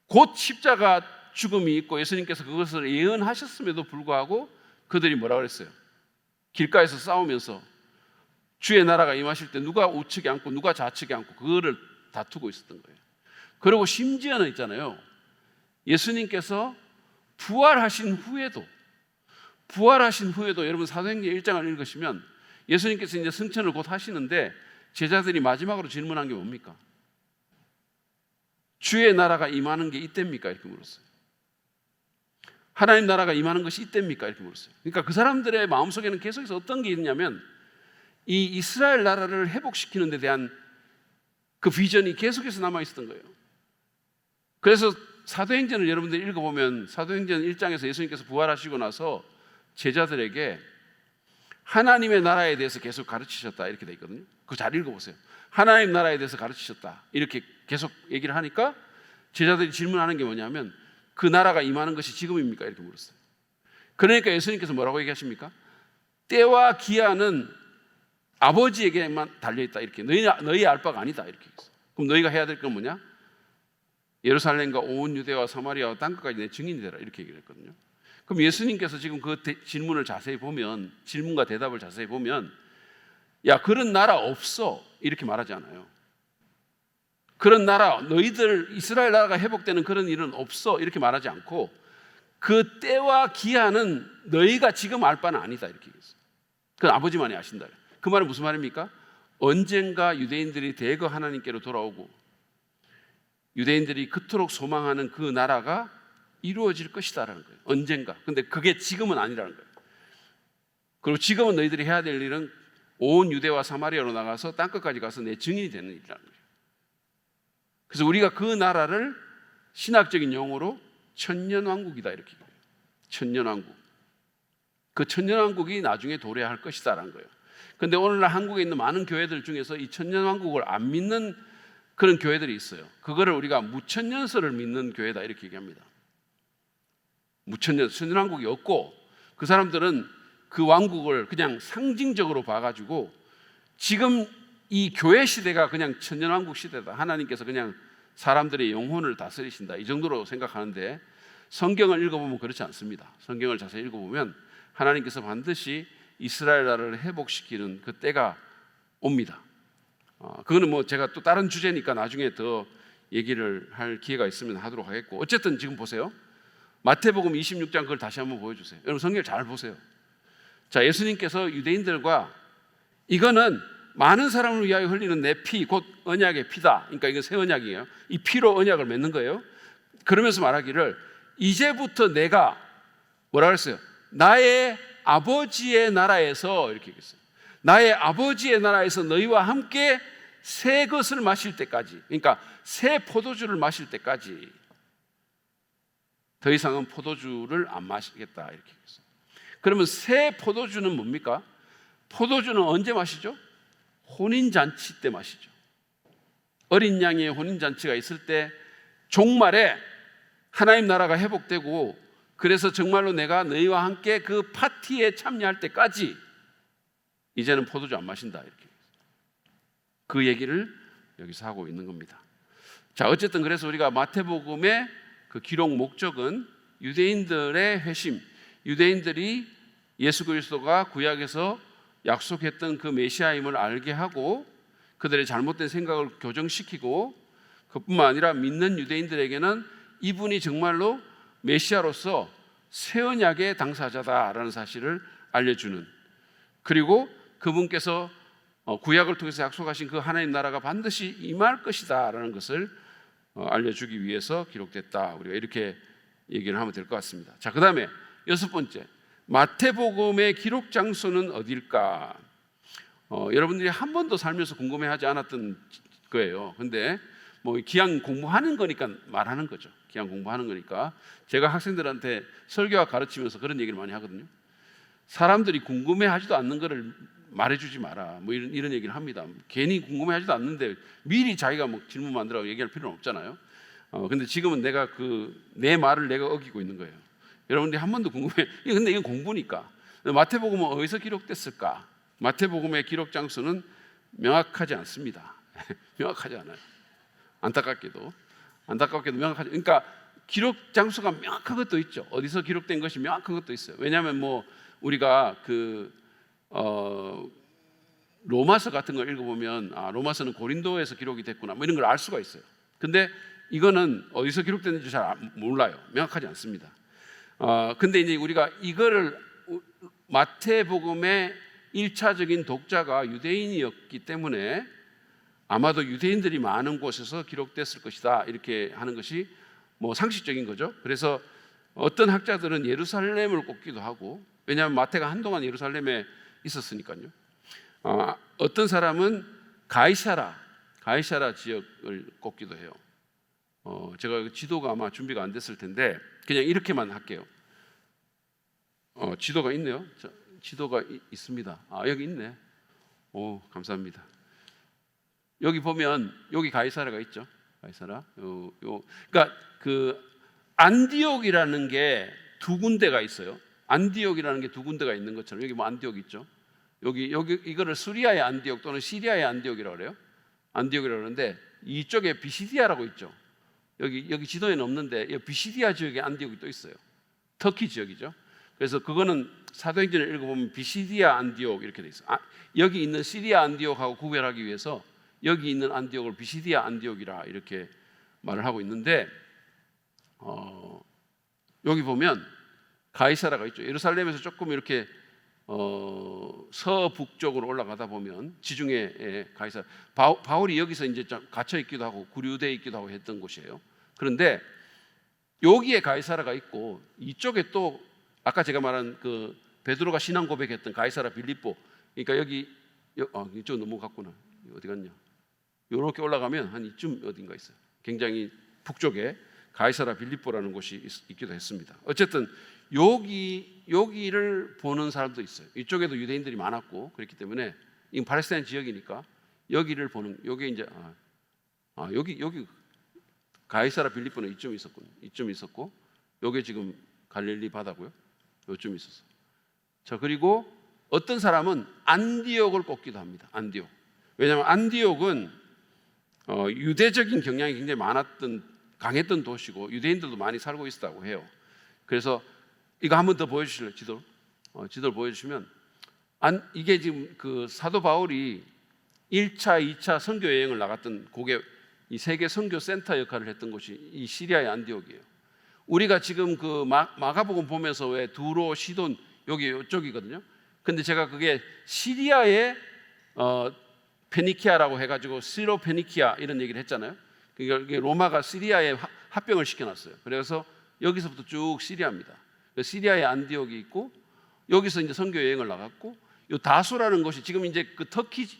곧 십자가 죽음이 있고 예수님께서 그것을 예언하셨음에도 불구하고 그들이 뭐라 그랬어요? 길가에서 싸우면서 주의 나라가 임하실 때 누가 우측에 앉고 누가 좌측에 앉고 그거를 다투고 있었던 거예요. 그리고 심지어는 있잖아요, 예수님께서 부활하신 후에도 여러분 사도행전 1장을 읽으시면 예수님께서 이제 승천을 곧 하시는데 제자들이 마지막으로 질문한 게 뭡니까? 주의 나라가 임하는 게 이때입니까? 이렇게 물었어요. 하나님 나라가 임하는 것이 이때입니까? 이렇게 물었어요. 그러니까 그 사람들의 마음속에는 계속해서 어떤 게 있냐면, 이 이스라엘 나라를 회복시키는 데 대한 그 비전이 계속해서 남아 있었던 거예요. 그래서 사도행전을 여러분들이 읽어보면 사도행전 1장에서 예수님께서 부활하시고 나서 제자들에게 하나님의 나라에 대해서 계속 가르치셨다, 이렇게 돼 있거든요. 그거 잘 읽어보세요. 하나님 나라에 대해서 가르치셨다, 이렇게 계속 얘기를 하니까 제자들이 질문하는 게 뭐냐면, 그 나라가 임하는 것이 지금입니까? 이렇게 물었어요. 그러니까 예수님께서 뭐라고 얘기하십니까? 때와 기한은 아버지에게만 달려있다, 이렇게. 너희 알 바가 아니다, 이렇게 했어요. 그럼 너희가 해야 될 건 뭐냐? 예루살렘과 온 유대와 사마리아와 땅끝까지 내 증인이 되라, 이렇게 얘기를 했거든요. 그럼 예수님께서 지금 그 질문을 자세히 보면, 질문과 대답을 자세히 보면, 야, 그런 나라 없어, 이렇게 말하지 않아요. 그런 나라, 너희들 이스라엘 나라가 회복되는 그런 일은 없어, 이렇게 말하지 않고, 그 때와 기한은 너희가 지금 알 바는 아니다, 이렇게 얘기했어요. 그건 아버지만이 아신다. 그 말은 무슨 말입니까? 언젠가 유대인들이 대거 하나님께로 돌아오고 유대인들이 그토록 소망하는 그 나라가 이루어질 것이다라는 거예요. 언젠가. 근데 그게 지금은 아니라는 거예요. 그리고 지금은 너희들이 해야 될 일은 온 유대와 사마리아로 나가서 땅끝까지 가서 내 증인이 되는 일이라는 거예요. 그래서 우리가 그 나라를 신학적인 용어로 천년왕국이다, 이렇게 얘기해요. 천년왕국. 그 천년왕국이 나중에 도래할 것이다라는 거예요. 그런데 오늘날 한국에 있는 많은 교회들 중에서 이 천년왕국을 안 믿는 그런 교회들이 있어요. 그거를 우리가 무천년설을 믿는 교회다, 이렇게 얘기합니다. 천년왕국이 없고, 그 사람들은 그 왕국을 그냥 상징적으로 봐가지고 지금 이 교회 시대가 그냥 천년왕국 시대다, 하나님께서 그냥 사람들의 영혼을 다스리신다, 이 정도로 생각하는데, 성경을 읽어보면 그렇지 않습니다. 성경을 자세히 읽어보면 하나님께서 반드시 이스라엘 나라를 회복시키는 그 때가 옵니다. 그거는 뭐 제가 또 다른 주제니까 나중에 더 얘기를 할 기회가 있으면 하도록 하겠고, 어쨌든 지금 보세요. 마태복음 26장 그걸 다시 한번 보여주세요. 여러분 성경을 잘 보세요. 자, 예수님께서 유대인들과, 이거는 많은 사람을 위하여 흘리는 내 피, 곧 언약의 피다, 그러니까 이건 새 언약이에요. 이 피로 언약을 맺는 거예요. 그러면서 말하기를, 이제부터 내가 뭐라 그랬어요? 나의 아버지의 나라에서, 이렇게 얘기했어요. 나의 아버지의 나라에서 너희와 함께 새 것을 마실 때까지, 그러니까 새 포도주를 마실 때까지 더 이상은 포도주를 안 마시겠다, 이렇게 얘기했어요. 그러면 새 포도주는 뭡니까? 포도주는 언제 마시죠? 혼인잔치 때 마시죠. 어린 양의 혼인잔치가 있을 때 종말에 하나님 나라가 회복되고, 그래서 정말로 내가 너희와 함께 그 파티에 참여할 때까지 이제는 포도주 안 마신다, 이렇게 그 얘기를 여기서 하고 있는 겁니다. 자, 어쨌든 그래서 우리가 마태복음의 그 기록 목적은 유대인들의 회심, 유대인들이 예수 그리스도가 구약에서 약속했던 그 메시아임을 알게 하고 그들의 잘못된 생각을 교정시키고 그뿐만 아니라 믿는 유대인들에게는 이분이 정말로 메시아로서 새 언약의 당사자다라는 사실을 알려주는, 그리고 그분께서 구약을 통해서 약속하신 그 하나님 나라가 반드시 임할 것이다라는 것을 알려주기 위해서 기록됐다. 우리가 이렇게 얘기를 하면 될 것 같습니다. 자, 그 다음에 6번째, 마태복음의 기록 장소는 어딜까? 여러분들이 한 번도 살면서 궁금해하지 않았던 거예요. 근데 뭐 기양 공부하는 거니까 말하는 거죠. 기양 공부하는 거니까. 제가 학생들한테 설교학 가르치면서 그런 얘기를 많이 하거든요. 사람들이 궁금해하지도 않는 거를 말해주지 마라. 뭐 이런 얘기를 합니다. 괜히 궁금해하지도 않는데 미리 자기가 뭐 질문 만들라고 얘기할 필요는 없잖아요. 근데 지금은 내가 내 말을 내가 어기고 있는 거예요. 여러분들이 한 번도 궁금해. 근데 이건 공부니까. 마태복음은 어디서 기록됐을까? 마태복음의 기록 장소는 명확하지 않습니다. 명확하지 않아요. 안타깝게도 명확하지. 그러니까 기록 장소가 명확한 것도 있죠. 어디서 기록된 것이 명확한 것도 있어요. 왜냐하면 뭐 우리가 로마서 같은 걸 읽어보면 로마서는 고린도에서 기록이 됐구나 뭐 이런 걸 알 수가 있어요. 근데 이거는 어디서 기록됐는지 잘 몰라요. 명확하지 않습니다. 근데 이제 우리가 이거를 마태복음의 1차적인 독자가 유대인이었기 때문에 아마도 유대인들이 많은 곳에서 기록됐을 것이다 이렇게 하는 것이 뭐 상식적인 거죠. 그래서 어떤 학자들은 예루살렘을 꼽기도 하고, 왜냐하면 마태가 한동안 예루살렘에 있었으니까요. 어떤 사람은 가이사라 지역을 꼽기도 해요. 제가 지도가 아마 준비가 안 됐을 텐데 그냥 이렇게만 할게요. 지도가 있네요. 지도가 있습니다. 여기 있네. 오, 감사합니다. 여기 보면 여기 가이사라가 있죠. 가이사라. 그러니까 그 안디옥이라는 게 두 군데가 있어요. 안디옥이라는 게 두 군데가 있는 것처럼 여기 뭐 안디옥 있죠. 여기 이거를 수리아의 안디옥 또는 시리아의 안디옥이라고 그래요. 안디옥이라고 그러는데 이쪽에 비시디아라고 있죠. 여기 지도에는 없는데 여기 비시디아 지역에 안디옥이 또 있어요. 터키 지역이죠. 그래서 그거는 사도행전을 읽어보면 비시디아 안디옥 이렇게 돼 있어요. 여기 있는 시리아 안디옥하고 구별하기 위해서 여기 있는 안디옥을 비시디아 안디옥이라 이렇게 말을 하고 있는데 여기 보면 가이사라가 있죠. 예루살렘에서 조금 이렇게 서북쪽으로 올라가다 보면 지중해 가이사라. 바울이 여기서 이제 갇혀 있기도 하고 구류되어 있기도 하고 했던 곳이에요. 그런데 여기에 가이사라가 있고 이쪽에 또 아까 제가 말한 그 베드로가 신앙 고백했던 가이사라 빌립보. 그러니까 여기 이쪽 넘어갔구나. 어디 갔냐? 이렇게 올라가면 한 이쯤 어딘가 있어요. 굉장히 북쪽에 가이사라 빌립보라는 곳이 있기도 했습니다. 어쨌든 여기를 보는 사람도 있어요. 이쪽에도 유대인들이 많았고 그렇기 때문에 이 팔레스타인 지역이니까 여기를 보는, 여기 이제 여기 가이사라 빌립보는 이쯤 있었군요. 이쯤 있었고 여기 지금 갈릴리 바다고요. 요쯤 있었어요. 자, 그리고 어떤 사람은 안디옥을 꼽기도 합니다. 안디옥. 왜냐하면 안디옥은 유대적인 경향이 굉장히 강했던 도시고 유대인들도 많이 살고 있었다고 해요. 그래서 이거 한 번 더 보여주실래요? 지도를 보여주시면 이게 지금 그 사도 바울이 1차, 2차 선교 여행을 나갔던 그게 이 세계 선교 센터 역할을 했던 곳이 이 시리아의 안디옥이에요. 우리가 지금 그 마가복음 보면서 왜 두로, 시돈 여기 이쪽이거든요. 근데 제가 그게 시리아의 페니키아라고 해가지고 시로 페니키아 이런 얘기를 했잖아요. 그러니까 로마가 시리아에 합병을 시켜놨어요. 그래서 여기서부터 쭉 시리아입니다. 시리아의 안디옥이 있고 여기서 이제 선교 여행을 나갔고 이 다수라는 곳이 지금 이제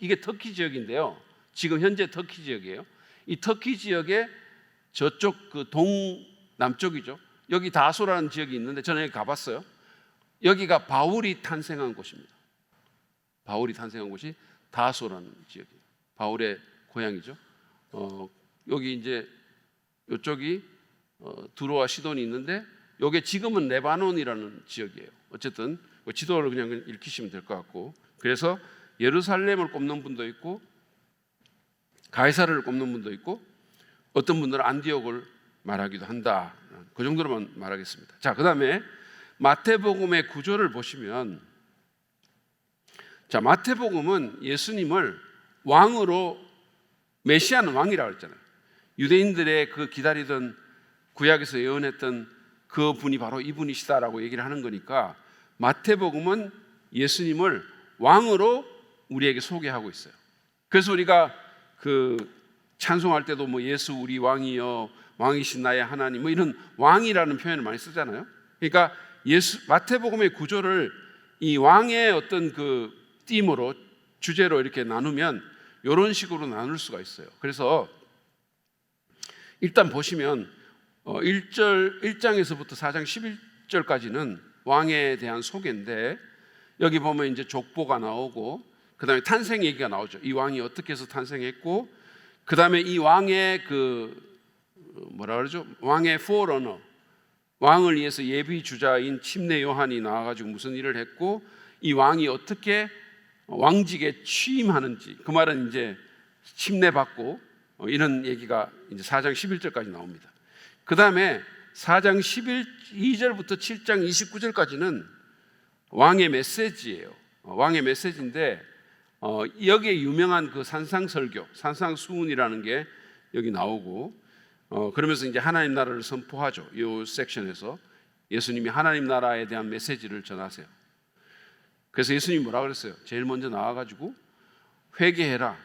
이게 터키 지역인데요. 지금 현재 터키 지역이에요. 이 터키 지역의 저쪽 그 동남쪽이죠. 여기 다수라는 지역이 있는데 저는 여기 가봤어요. 여기가 바울이 탄생한 곳입니다. 바울이 탄생한 곳이 다소라는 지역이에요. 바울의 고향이죠. 여기 이제 이쪽이 두로와 시돈이 있는데 이게 지금은 레바논이라는 지역이에요. 어쨌든 지도를 그냥 읽히시면 될 것 같고, 그래서 예루살렘을 꼽는 분도 있고 가이사르를 꼽는 분도 있고 어떤 분들은 안디옥을 말하기도 한다. 그 정도로만 말하겠습니다. 자, 그 다음에 마태복음의 구조를 보시면, 자, 마태복음은 예수님을 왕으로, 메시아는 왕이라고 했잖아요. 유대인들의 그 기다리던, 구약에서 예언했던 그 분이 바로 이분이시다라고 얘기를 하는 거니까 마태복음은 예수님을 왕으로 우리에게 소개하고 있어요. 그래서 우리가 그 찬송할 때도 뭐 예수 우리 왕이여, 왕이신 나의 하나님, 뭐 이런 왕이라는 표현을 많이 쓰잖아요. 그러니까 마태복음의 구조를 이 왕의 어떤 그 띠으로, 주제로 이렇게 나누면 이런 식으로 나눌 수가 있어요. 그래서 일단 보시면 1장에서부터 4장 11절까지는 왕에 대한 소개인데, 여기 보면 이제 족보가 나오고 그 다음에 탄생 얘기가 나오죠. 이 왕이 어떻게 해서 탄생했고, 그 다음에 이 왕의 그 뭐라 그러죠? 왕의 포러너, 왕을 위해서 예비 주자인 침례 요한이 나와가지고 무슨 일을 했고, 이 왕이 어떻게 왕직에 취임하는지, 그 말은 이제 침례받고 이런 얘기가 이제 4장 11절까지 나옵니다. 그 다음에 4장 12절부터 7장 29절까지는 왕의 메시지예요. 왕의 메시지인데 여기에 유명한 그 산상설교, 산상수훈이라는 게 여기 나오고, 그러면서 이제 하나님 나라를 선포하죠. 이 섹션에서 예수님이 하나님 나라에 대한 메시지를 전하세요. 그래서 예수님이 뭐라 그랬어요? 제일 먼저 나와가지고 회개해라,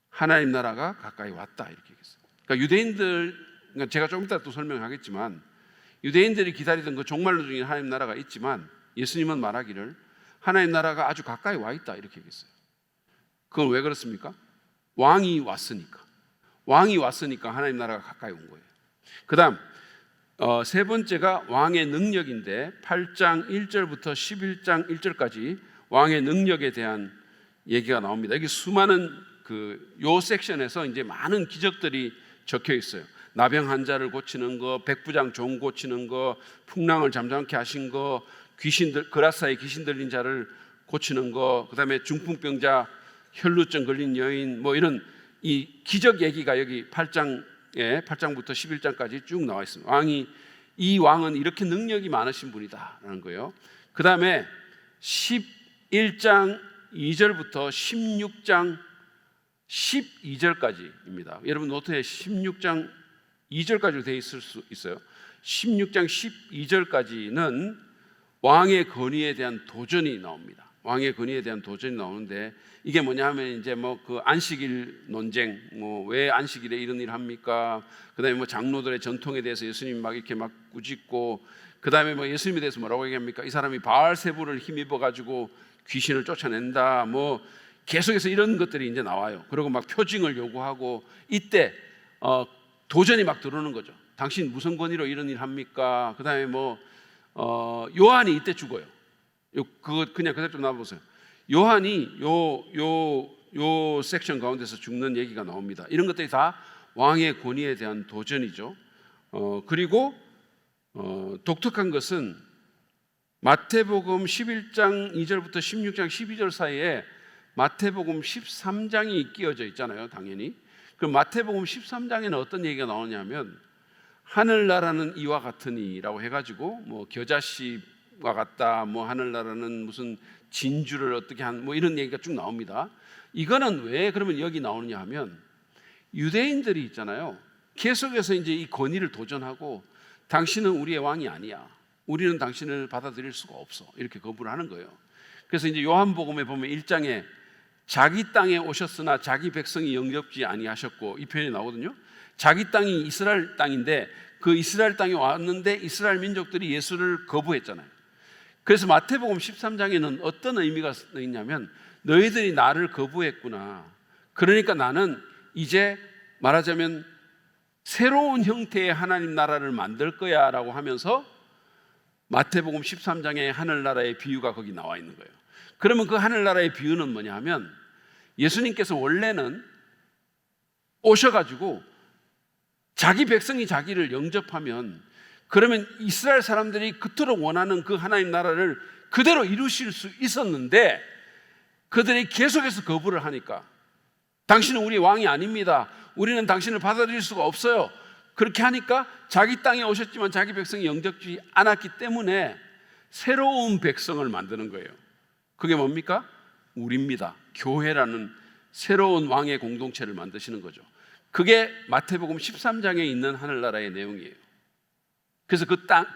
하나님 나라가 가까이 왔다, 이렇게 얘기했어요. 그러니까 유대인들, 그러니까 제가 좀 이따 또 설명하겠지만 유대인들이 기다리던 그 종말론 중에 하나님 나라가 있지만 예수님은 말하기를 하나님 나라가 아주 가까이 와 있다, 이렇게 얘기했어요. 그건 왜 그렇습니까? 왕이 왔으니까. 왕이 왔으니까 하나님 나라가 가까이 온 거예요. 그 다음 세 번째가 왕의 능력인데 8장 1절부터 11장 1절까지 왕의 능력에 대한 얘기가 나옵니다. 여기 수많은 요 섹션에서 이제 많은 기적들이 적혀 있어요. 나병 환자를 고치는 거, 백부장 종 고치는 거, 풍랑을 잠잠케 하신 거, 귀신들, 그라사에 귀신 들린 자를 고치는 거, 그 다음에 중풍병자, 혈루증 걸린 여인, 뭐 이런 이 기적 얘기가 여기 8장부터 11장까지 쭉 나와 있습니다. 이 왕은 이렇게 능력이 많으신 분이다라는 거예요. 그 다음에 11장 2절부터 16장 12절까지입니다. 여러분 노트에 16장 2절까지로 되어 있을 수 있어요. 16장 12절까지는 왕의 권위에 대한 도전이 나옵니다. 왕의 권위에 대한 도전이 나오는데 이게 뭐냐면 이제 뭐 그 안식일 논쟁, 뭐 왜 안식일에 이런 일 합니까? 그다음에 뭐 장로들의 전통에 대해서 예수님이 막 이렇게 막 꾸짖고, 그다음에 뭐 예수님에 대해서 뭐라고 얘기합니까? 이 사람이 바알세부를 힘입어 가지고 귀신을 쫓아낸다. 뭐 계속해서 이런 것들이 이제 나와요. 그리고 막 표징을 요구하고, 이때 도전이 막 들어오는 거죠. 당신 무슨 권위로 이런 일 합니까? 그다음에 뭐 요한이 이때 죽어요. 그거 그냥 그대로 좀 나와보세요. 요한이 요 섹션 가운데서 죽는 얘기가 나옵니다. 이런 것들이 다 왕의 권위에 대한 도전이죠. 그리고 독특한 것은 마태복음 11장 2절부터 16장 12절 사이에 마태복음 13장이 끼어져 있잖아요. 당연히. 그럼 마태복음 13장에는 어떤 얘기가 나오냐면 하늘나라는 이와 같으니라고 해가지고 뭐 겨자씨와 같다, 뭐 하늘나라는 무슨 진주를 어떻게 한, 뭐 이런 얘기가 쭉 나옵니다. 이거는 왜 그러면 여기 나오느냐 하면 유대인들이 있잖아요. 계속해서 이제 이 권위를 도전하고 당신은 우리의 왕이 아니야, 우리는 당신을 받아들일 수가 없어, 이렇게 거부를 하는 거예요. 그래서 이제 요한복음에 보면 1장에 자기 땅에 오셨으나 자기 백성이 영접지 아니하셨고, 이 표현이 나오거든요. 자기 땅이 이스라엘 땅인데 그 이스라엘 땅에 왔는데 이스라엘 민족들이 예수를 거부했잖아요. 그래서 마태복음 13장에는 어떤 의미가 있냐면 너희들이 나를 거부했구나, 그러니까 나는 이제 말하자면 새로운 형태의 하나님 나라를 만들 거야 라고 하면서 마태복음 13장의 하늘나라의 비유가 거기 나와 있는 거예요. 그러면 그 하늘나라의 비유는 뭐냐 하면 예수님께서 원래는 오셔가지고 자기 백성이 자기를 영접하면 그러면 이스라엘 사람들이 그토록 원하는 그 하나님 나라를 그대로 이루실 수 있었는데 그들이 계속해서 거부를 하니까 당신은 우리 왕이 아닙니다, 우리는 당신을 받아들일 수가 없어요, 그렇게 하니까 자기 땅에 오셨지만 자기 백성이 영접지 않았기 때문에 새로운 백성을 만드는 거예요. 그게 뭡니까? 우리입니다. 교회라는 새로운 왕의 공동체를 만드시는 거죠. 그게 마태복음 13장에 있는 하늘나라의 내용이에요. 그래서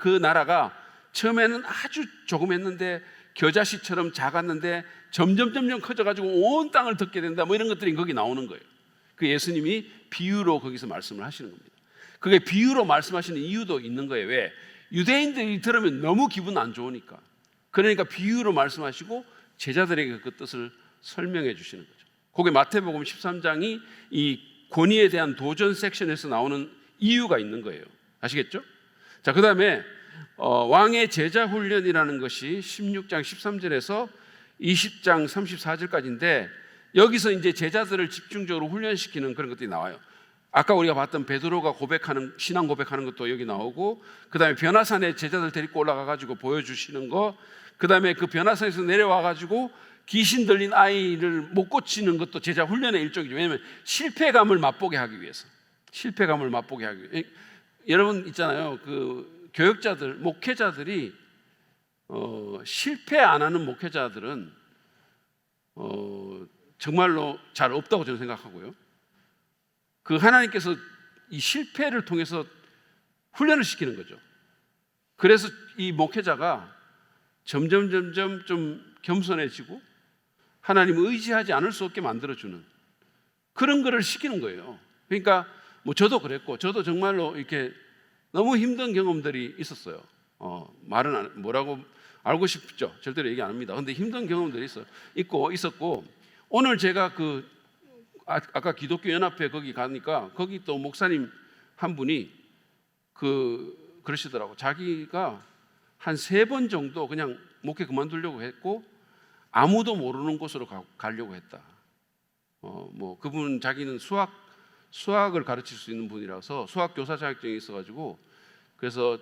그 나라가 처음에는 아주 조그맸는데 겨자씨처럼 작았는데 점점 커져가지고 온 땅을 덮게 된다, 뭐 이런 것들이 거기 나오는 거예요. 그 예수님이 비유로 거기서 말씀을 하시는 겁니다. 그게 비유로 말씀하시는 이유도 있는 거예요. 왜? 유대인들이 들으면 너무 기분 안 좋으니까. 그러니까 비유로 말씀하시고 제자들에게 그 뜻을 설명해 주시는 거죠. 그게 마태복음 13장이 이 권위에 대한 도전 섹션에서 나오는 이유가 있는 거예요. 아시겠죠? 자, 그 다음에 왕의 제자 훈련이라는 것이 16장 13절에서 20장 34절까지인데, 여기서 이제 제자들을 집중적으로 훈련시키는 그런 것들이 나와요. 아까 우리가 봤던 베드로가 고백하는, 신앙 고백하는 것도 여기 나오고, 그 다음에 변화산에 제자들 데리고 올라가가지고 보여주시는 거, 그 다음에 그 변화산에서 내려와가지고 귀신 들린 아이를 못 고치는 것도 제자 훈련의 일종이죠. 왜냐하면 실패감을 맛보게 하기 위해서. 실패감을 맛보게 하기 위해서. 여러분 있잖아요. 그 교역자들, 목회자들이 실패 안 하는 목회자들은 정말로 잘 없다고 저는 생각하고요. 그 하나님께서 이 실패를 통해서 훈련을 시키는 거죠. 그래서 이 목회자가 점점 좀 겸손해지고 하나님을 의지하지 않을 수 없게 만들어주는 그런 거를 시키는 거예요. 그러니까 뭐 저도 그랬고, 저도 정말로 이렇게 너무 힘든 경험들이 있었어요. 말은 뭐라고 알고 싶죠. 절대로 얘기 안 합니다. 근데 힘든 경험들이 있었고, 오늘 제가 아까 기독교 연합회 거기 가니까 거기 또 목사님 한 분이 그러시더라고. 자기가 한 3번 정도 그냥 목회 그만두려고 했고 아무도 모르는 곳으로 가려고 했다. 뭐 그분 자기는 수학을 가르칠 수 있는 분이라서 수학 교사 자격증이 있어가지고, 그래서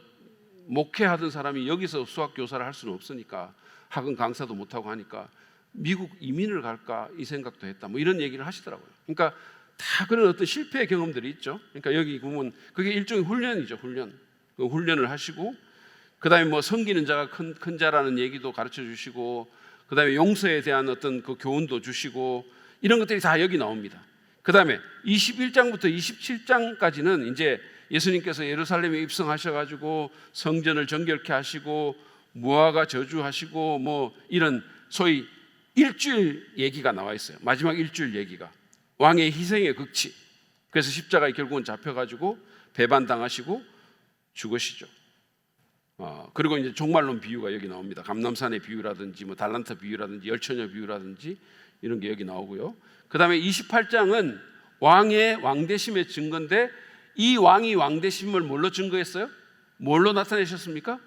목회하던 사람이 여기서 수학 교사를 할 수는 없으니까 학원 강사도 못하고 하니까 미국 이민을 갈까 이 생각도 했다, 뭐 이런 얘기를 하시더라고요. 그러니까 다 그런 어떤 실패의 경험들이 있죠. 그러니까 여기 보면 그게 일종의 훈련이죠. 그 훈련을 하시고, 그 다음에 뭐 섬기는 자가 큰 자라는 얘기도 가르쳐 주시고, 그 다음에 용서에 대한 어떤 그 교훈도 주시고, 이런 것들이 다 여기 나옵니다. 그 다음에 21장부터 27장까지는 이제 예수님께서 예루살렘에 입성하셔가지고 성전을 정결케 하시고 무화과 저주하시고 뭐 이런 소위 일주일 얘기가 나와 있어요. 마지막 일주일 얘기가 왕의 희생의 극치. 그래서 십자가에 결국은 잡혀가지고 배반당하시고 죽으시죠. 그리고 이제 종말론 비유가 여기 나옵니다. 감람산의 비유라든지 뭐 달란트 비유라든지 열처녀 비유라든지 이런 게 여기 나오고요. 그 다음에 28장은 왕의 왕되심의 증거인데, 이 왕이 왕되심을 뭘로 증거했어요? 뭘로 나타내셨습니까?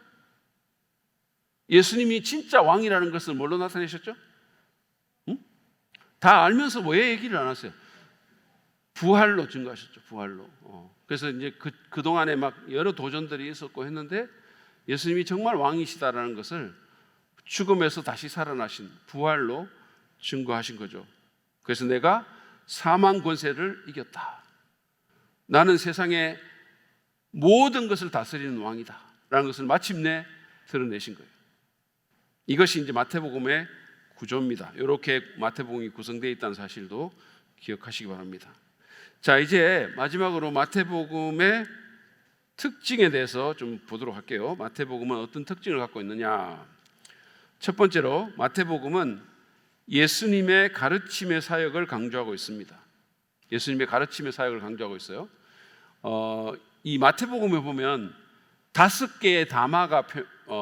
예수님이 진짜 왕이라는 것을 뭘로 나타내셨죠? 응? 다 알면서 왜 얘기를 안 하세요? 부활로 증거하셨죠. 부활로. 그래서 이제 그동안에 막 여러 도전들이 있었고 했는데, 예수님이 정말 왕이시다라는 것을 죽음에서 다시 살아나신 부활로 증거하신 거죠. 그래서 내가 사망 권세를 이겼다. 나는 세상의 모든 것을 다스리는 왕이다 라는 것을 마침내 드러내신 거예요. 이것이 이제 마태복음의 구조입니다. 이렇게 마태복음이 구성되어 있다는 사실도 기억하시기 바랍니다. 자, 이제 마지막으로 마태복음의 특징에 대해서 좀 보도록 할게요. 마태복음은 어떤 특징을 갖고 있느냐? 첫 번째로 마태복음은 예수님의 가르침의 사역을 강조하고 있습니다. 예수님의 가르침의 사역을 강조하고 있어요. 이 마태복음에 보면 5개의 다마가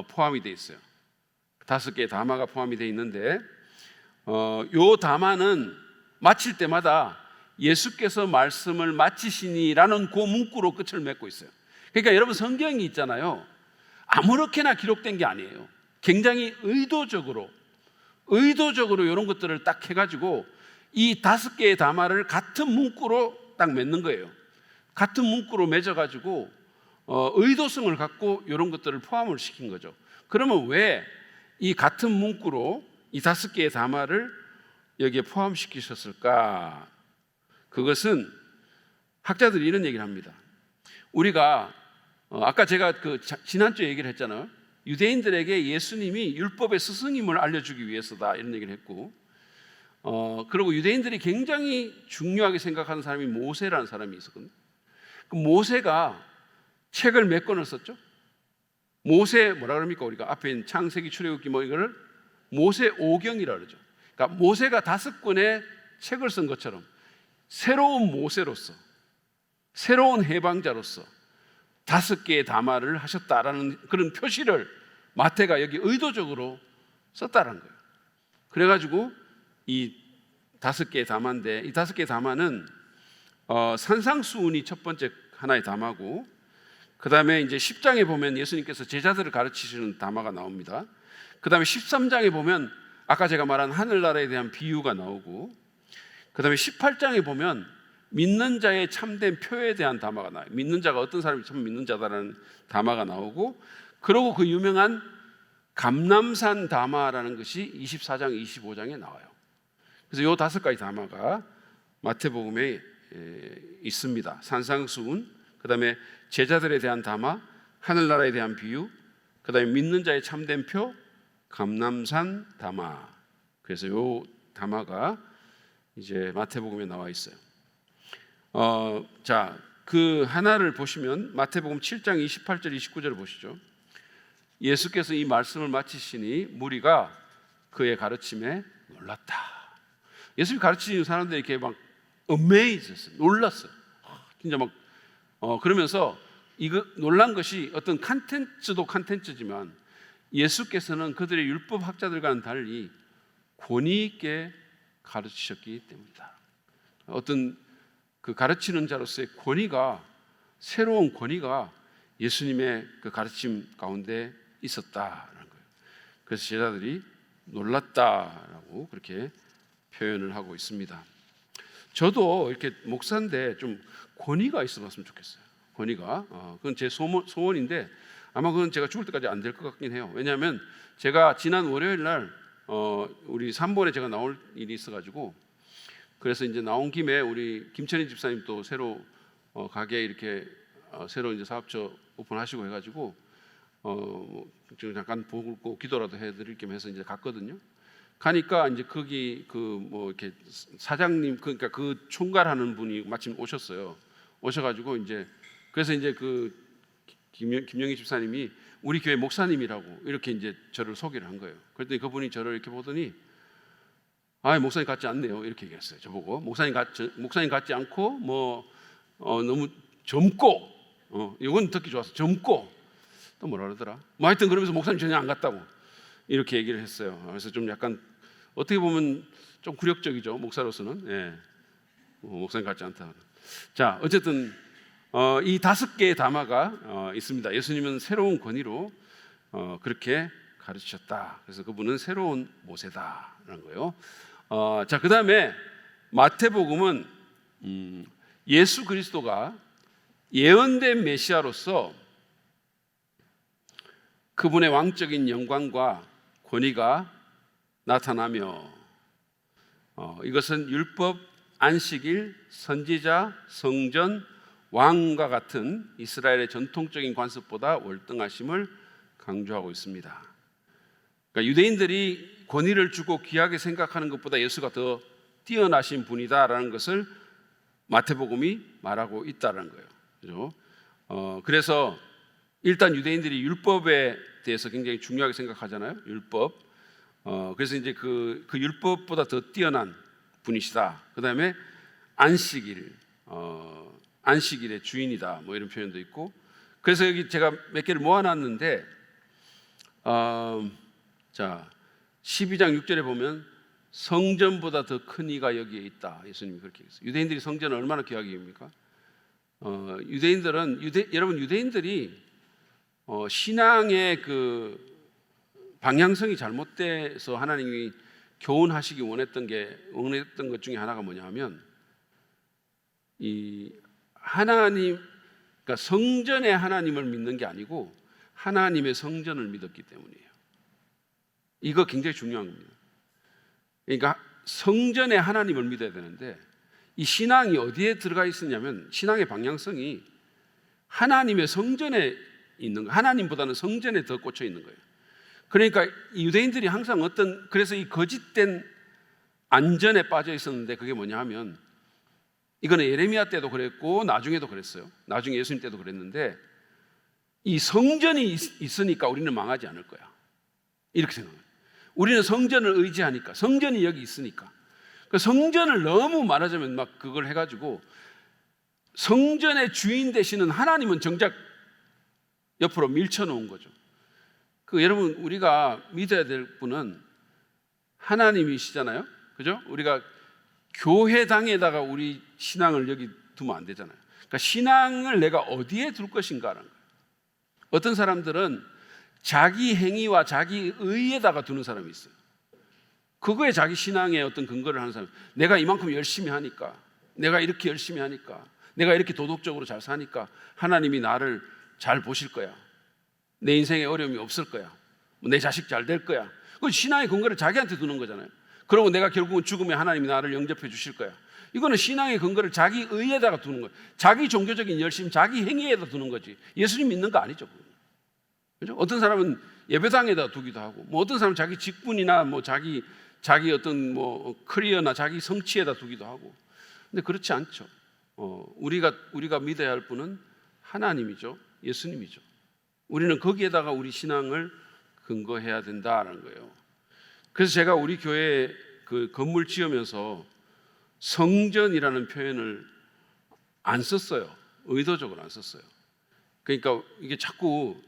포함이 되어 있어요. 5개의 다마가 포함이 되어 있는데, 요 다마는 마칠 때마다 예수께서 말씀을 마치시니라는 그 문구로 끝을 맺고 있어요. 그러니까 여러분, 성경이 있잖아요. 아무렇게나 기록된 게 아니에요. 굉장히 의도적으로 이런 것들을 딱 해가지고 이 5개의 다마를 같은 문구로 딱 맺는 거예요. 같은 문구로 맺어가지고 의도성을 갖고 이런 것들을 포함을 시킨 거죠. 그러면 왜 이 같은 문구로 이 5개의 다마를 여기에 포함시키셨을까? 그것은 학자들이 이런 얘기를 합니다. 우리가 아까 제가 지난주에 얘기를 했잖아요. 유대인들에게 예수님이 율법의 스승임을 알려주기 위해서다 이런 얘기를 했고, 그리고 유대인들이 굉장히 중요하게 생각하는 사람이 모세라는 사람이 있었거든요. 그 모세가 책을 몇 권을 썼죠? 모세 뭐라 그럽니까? 우리가 앞에 있는 창세기, 출애굽기 뭐 이거를 모세 오경이라 그러죠. 그러니까 모세가 5권의 책을 쓴 것처럼 새로운 모세로서, 새로운 해방자로서 5개의 담화를 하셨다라는 그런 표시를 마태가 여기 의도적으로 썼다는 거예요. 그래가지고 이 5개의 담화인데, 이 5개의 담화는 산상수훈이 첫 번째 하나의 담화고, 그 다음에 이제 10장에 보면 예수님께서 제자들을 가르치시는 담화가 나옵니다. 그 다음에 13장에 보면 아까 제가 말한 하늘나라에 대한 비유가 나오고, 그 다음에 18장에 보면 믿는 자의 참된 표에 대한 담화가 나와요. 믿는 자가 어떤 사람이 참 믿는 자다라는 담화가 나오고, 그리고 그 유명한 감람산 담화라는 것이 24장, 25장에 나와요. 그래서 이 5가지 담화가 마태복음에 있습니다. 산상수훈, 그 다음에 제자들에 대한 담화, 하늘나라에 대한 비유, 그 다음에 믿는 자의 참된 표, 감람산 담화. 그래서 이 담화가 이제 마태복음에 나와 있어요. 자, 그 하나를 보시면 마태복음 7장 28절 29절을 보시죠. 예수께서 이 말씀을 마치시니 무리가 그의 가르침에 놀랐다. 예수님이 가르치는 사람들이 이렇게 막 amazed, 놀랐어요. 진짜 막 그러면서 이거 놀란 것이 어떤 컨텐츠도 컨텐츠지만 예수께서는 그들의 율법 학자들과는 달리 권위 있게 가르치셨기 때문이다. 어떤 그 가르치는 자로서의 권위가, 새로운 권위가 예수님의 그 가르침 가운데 있었다라는 거예요. 그래서 제자들이 놀랐다라고 그렇게 표현을 하고 있습니다. 저도 이렇게 목사인데 좀 권위가 있어봤으면 좋겠어요. 권위가 그건 제 소원인데 아마 그건 제가 죽을 때까지 안 될 것 같긴 해요. 왜냐하면 제가 지난 월요일 날 우리 3번에 제가 나올 일이 있어가지고, 그래서 이제 나온 김에 우리 김천희 집사님 또 새로 가게 이렇게 새로 이제 사업처 오픈하시고 해가지고 지금 잠깐 보고 기도라도 해드릴 겸 해서 이제 갔거든요. 가니까 이제 거기 그 뭐 이렇게 사장님, 그러니까 그 총괄하는 분이 마침 오셨어요. 오셔가지고 이제 그래서 이제 그 김영희 집사님이 우리 교회 목사님이라고 이렇게 이제 저를 소개를 한 거예요. 그랬더니 그분이 저를 이렇게 보더니 목사님 같지 않네요 이렇게 얘기했어요. 저보고 목사님 같지 않고 뭐 너무 젊고 이건 듣기 좋았어. 젊고 또 뭐라 그러더라. 뭐 하여튼 그러면서 목사님 전혀 안 같다고 이렇게 얘기를 했어요. 그래서 좀 약간 어떻게 보면 좀 굴욕적이죠. 목사로서는. 예. 목사님 같지 않다. 자, 어쨌든 이 5개의 담화가 있습니다. 예수님은 새로운 권위로 그렇게 가르치셨다. 그래서 그분은 새로운 모세다라는 거예요. 자, 그 다음에 마태복음은 예수 그리스도가 예언된 메시아로서 그분의 왕적인 영광과 권위가 나타나며 이것은 율법, 안식일, 선지자, 성전, 왕과 같은 이스라엘의 전통적인 관습보다 월등하심을 강조하고 있습니다. 그러니까 유대인들이 권위를 주고 귀하게 생각하는 것보다 예수가 더 뛰어나신 분이다라는 것을 마태복음이 말하고 있다는 거예요. 그죠? 그래서 일단 유대인들이 율법에 대해서 굉장히 중요하게 생각하잖아요. 율법. 그래서 이제 그 율법보다 더 뛰어난 분이시다. 그 다음에 안식일, 안식일의 주인이다. 뭐 이런 표현도 있고. 그래서 여기 제가 몇 개를 모아놨는데, 자 12장 6절에 보면 성전보다 더 큰 이가 여기에 있다. 예수님이 그렇게 얘기했어요. 유대인들이 성전을 얼마나 귀하게 여깁니까? 여러분 유대인들이 신앙의 그 방향성이 잘못돼서 하나님이 교훈하시기 원했던 것 중에 하나가 뭐냐면 이 하나님, 그러니까 성전의 하나님을 믿는 게 아니고 하나님의 성전을 믿었기 때문이에요. 이거 굉장히 중요한 겁니다. 그러니까 성전의 하나님을 믿어야 되는데 이 신앙이 어디에 들어가 있었냐면 신앙의 방향성이 하나님의 성전에 있는 거예요. 하나님보다는 성전에 더 꽂혀 있는 거예요. 그러니까 유대인들이 항상 그래서 이 거짓된 안전에 빠져 있었는데, 그게 뭐냐 하면, 이거는 예레미야 때도 그랬고 나중에도 그랬어요. 나중에 예수님 때도 그랬는데, 이 성전이 있으니까 우리는 망하지 않을 거야, 이렇게 생각해요. 우리는 성전을 의지하니까, 성전이 여기 있으니까. 그 성전을 너무 말하자면 막 그걸 해가지고 성전의 주인 되시는 하나님은 정작 옆으로 밀쳐놓은 거죠. 여러분, 우리가 믿어야 될 분은 하나님이시잖아요, 그죠? 우리가 교회당에다가 우리 신앙을 여기 두면 안 되잖아요. 그러니까 신앙을 내가 어디에 둘 것인가라는 거예요. 어떤 사람들은 자기 행위와 자기 의에다가 두는 사람이 있어요. 그거에 자기 신앙의 어떤 근거를 하는 사람. 내가 이만큼 열심히 하니까, 내가 이렇게 열심히 하니까, 내가 이렇게 도덕적으로 잘 사니까 하나님이 나를 잘 보실 거야, 내 인생에 어려움이 없을 거야, 내 자식 잘 될 거야. 그 신앙의 근거를 자기한테 두는 거잖아요. 그러고 내가 결국은 죽으면 하나님이 나를 영접해 주실 거야. 이거는 신앙의 근거를 자기 의에다가 두는 거예요. 자기 종교적인 열심, 자기 행위에다 두는 거지. 예수님 믿는 거 아니죠, 그죠? 어떤 사람은 예배당에다 두기도 하고, 뭐 어떤 사람은 자기 직분이나 뭐 자기 어떤 뭐 커리어나 자기 성취에다 두기도 하고. 근데 그렇지 않죠. 우리가 믿어야 할 분은 하나님이죠, 예수님이죠. 우리는 거기에다가 우리 신앙을 근거해야 된다라는 거예요. 그래서 제가 우리 교회 그 건물 지으면서 성전이라는 표현을 안 썼어요. 의도적으로 안 썼어요. 그러니까 이게 자꾸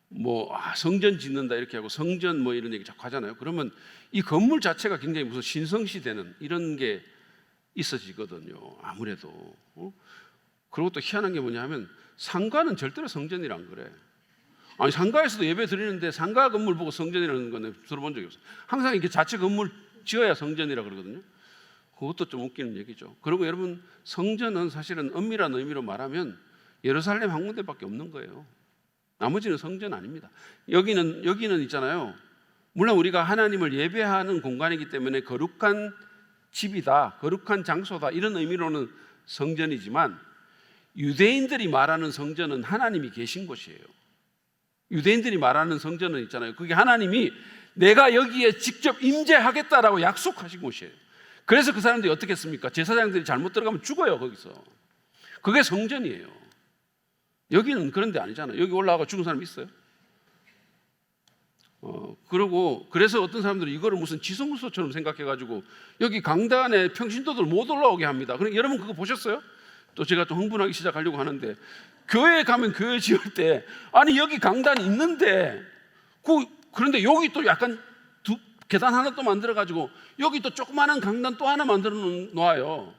뭐 성전 짓는다 이렇게 하고 성전 뭐 이런 얘기 자꾸 하잖아요. 그러면 이 건물 자체가 굉장히 무슨 신성시되는 이런 게 있어지거든요, 아무래도. 그리고 또 희한한 게 뭐냐 하면, 상가는 절대로 성전이라 안 그래. 아니, 상가에서도 예배 드리는데 상가 건물 보고 성전이라는 건 들어본 적이 없어요. 항상 이렇게 자체 건물 지어야 성전이라 그러거든요. 그것도 좀 웃기는 얘기죠. 그리고 여러분, 성전은 사실은 엄밀한 의미로 말하면 예루살렘 한 군데밖에 없는 거예요. 나머지는 성전 아닙니다. 여기는 있잖아요. 물론 우리가 하나님을 예배하는 공간이기 때문에 거룩한 집이다, 거룩한 장소다, 이런 의미로는 성전이지만, 유대인들이 말하는 성전은 하나님이 계신 곳이에요. 유대인들이 말하는 성전은 있잖아요, 그게 하나님이 내가 여기에 직접 임재하겠다라고 약속하신 곳이에요. 그래서 그 사람들이 어떻게 했습니까? 제사장들이 잘못 들어가면 죽어요, 거기서. 그게 성전이에요. 여기는 그런 데 아니잖아요. 여기 올라가고 죽은 사람 있어요? 그래서 어떤 사람들은 이거를 무슨 지성소처럼 생각해가지고 여기 강단에 평신도들 못 올라오게 합니다. 그러니까 여러분 그거 보셨어요? 또 제가 또 흥분하기 시작하려고 하는데, 교회에 가면 교회 지을 때, 아니 여기 강단이 있는데 그런데 여기 또 약간 계단 하나 또 만들어가지고 여기 또 조그마한 강단 또 하나 만들어 놓아요.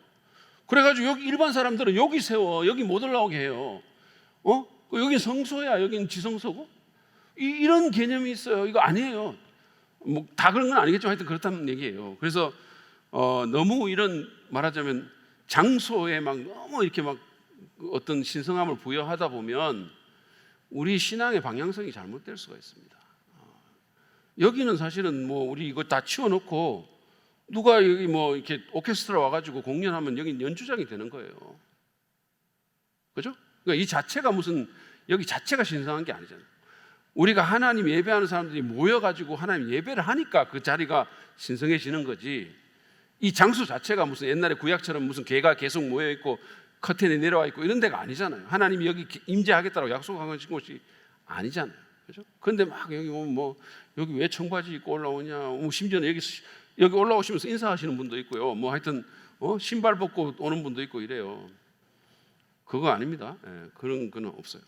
그래가지고 여기 일반 사람들은 여기 세워, 여기 못 올라오게 해요. 여기 성소야, 여기는 지성소고? 이런 개념이 있어요. 이거 아니에요. 뭐 다 그런 건 아니겠지만 하여튼 그렇다는 얘기예요. 그래서 너무 이런, 말하자면 장소에 막 너무 이렇게 막 어떤 신성함을 부여하다 보면 우리 신앙의 방향성이 잘못될 수가 있습니다. 여기는 사실은 뭐 우리 이거 다 치워놓고 누가 여기 뭐 이렇게 오케스트라 와가지고 공연하면 여기 연주장이 되는 거예요. 그죠? 그러니까 이 자체가 여기 자체가 신성한 게 아니잖아요. 우리가 하나님 예배하는 사람들이 모여가지고 하나님 예배를 하니까 그 자리가 신성해지는 거지, 이 장소 자체가 무슨 옛날에 구약처럼 무슨 개가 계속 모여있고 커튼이 내려와 있고 이런 데가 아니잖아요. 하나님이 여기 임재하겠다고 약속한 것이 아니잖아요. 그죠? 그런데 막 여기 오면 뭐 여기 왜 청바지 입고 올라오냐, 심지어는 여기 올라오시면서 인사하시는 분도 있고요. 뭐 하여튼 신발 벗고 오는 분도 있고 이래요. 그거 아닙니다. 그런 건 없어요.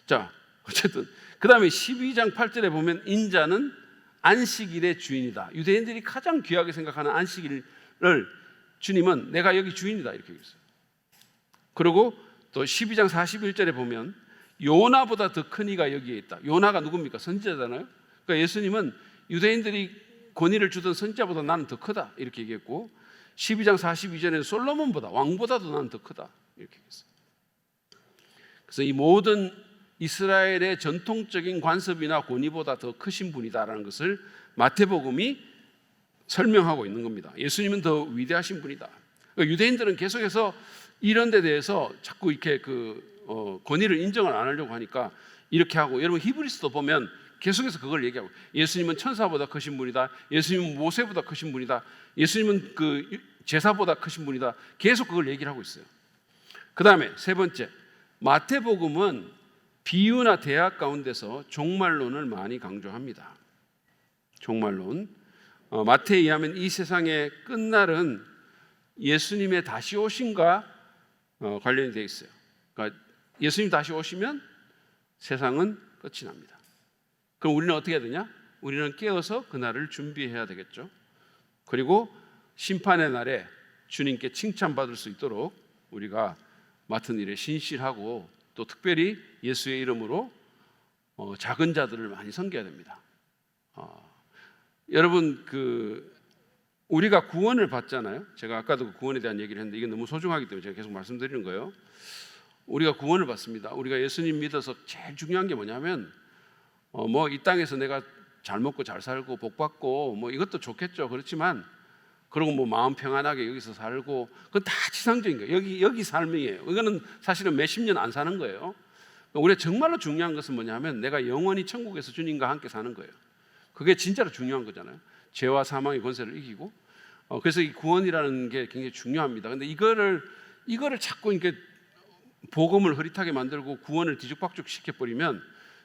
자, 어쨌든 그 다음에 12장 8절에 보면 인자는 안식일의 주인이다. 유대인들이 가장 귀하게 생각하는 안식일을 주님은 내가 여기 주인이다 이렇게 얘기했어요. 그리고 또 12장 41절에 보면 요나보다 더 큰 이가 여기에 있다. 요나가 누굽니까? 선지자잖아요. 그러니까 예수님은 유대인들이 권위를 주던 선지자보다 나는 더 크다 이렇게 얘기했고, 12장 42절에는 솔로몬보다, 왕보다도 나는 더 크다 이렇게 얘기했어요. 그래서 이 모든 이스라엘의 전통적인 관습이나 권위보다 더 크신 분이다라는 것을 마태복음이 설명하고 있는 겁니다. 예수님은 더 위대하신 분이다. 유대인들은 계속해서 이런 데 대해서 자꾸 이렇게 권위를 인정을 안 하려고 하니까 이렇게 하고, 여러분 히브리서도 보면 계속해서 그걸 얘기하고, 예수님은 천사보다 크신 분이다, 예수님은 모세보다 크신 분이다, 예수님은 그 제사보다 크신 분이다, 계속 그걸 얘기를 하고 있어요. 그 다음에 세 번째, 마태복음은 비유나 대학 가운데서 종말론을 많이 강조합니다. 종말론. 마태에 의하면 이 세상의 끝날은 예수님의 다시 오심과 관련이 되어 있어요. 그러니까 예수님 다시 오시면 세상은 끝이 납니다. 그럼 우리는 어떻게 해야 되냐? 우리는 깨어서 그날을 준비해야 되겠죠. 그리고 심판의 날에 주님께 칭찬받을 수 있도록 우리가 맡은 일에 신실하고, 또 특별히 예수의 이름으로 작은 자들을 많이 섬겨야 됩니다. 여러분, 우리가 구원을 받잖아요. 제가 아까도 그 구원에 대한 얘기를 했는데 이게 너무 소중하기 때문에 제가 계속 말씀드리는 거예요. 우리가 구원을 받습니다. 우리가 예수님 믿어서 제일 중요한 게 뭐냐면, 뭐 이 땅에서 내가 잘 먹고 잘 살고 복 받고 뭐 이것도 좋겠죠. 그렇지만 그리고 뭐 마음 평안하게 여기서 살고, 그건 다 지상적인 거예요. 여기 삶이에요. 이거는 사실은 몇십 년 안 사는 거예요. 우리가 정말로 중요한 것은 뭐냐면 내가 영원히 천국에서 주님과 함께 사는 거예요. 그게 진짜로 중요한 거잖아요. 죄와 사망의 권세를 이기고. 그래서 이 구원이라는 게 굉장히 중요합니다. 근데 이거를 자꾸 이렇게 복음을 흐릿하게 만들고 구원을 뒤죽박죽 시켜버리면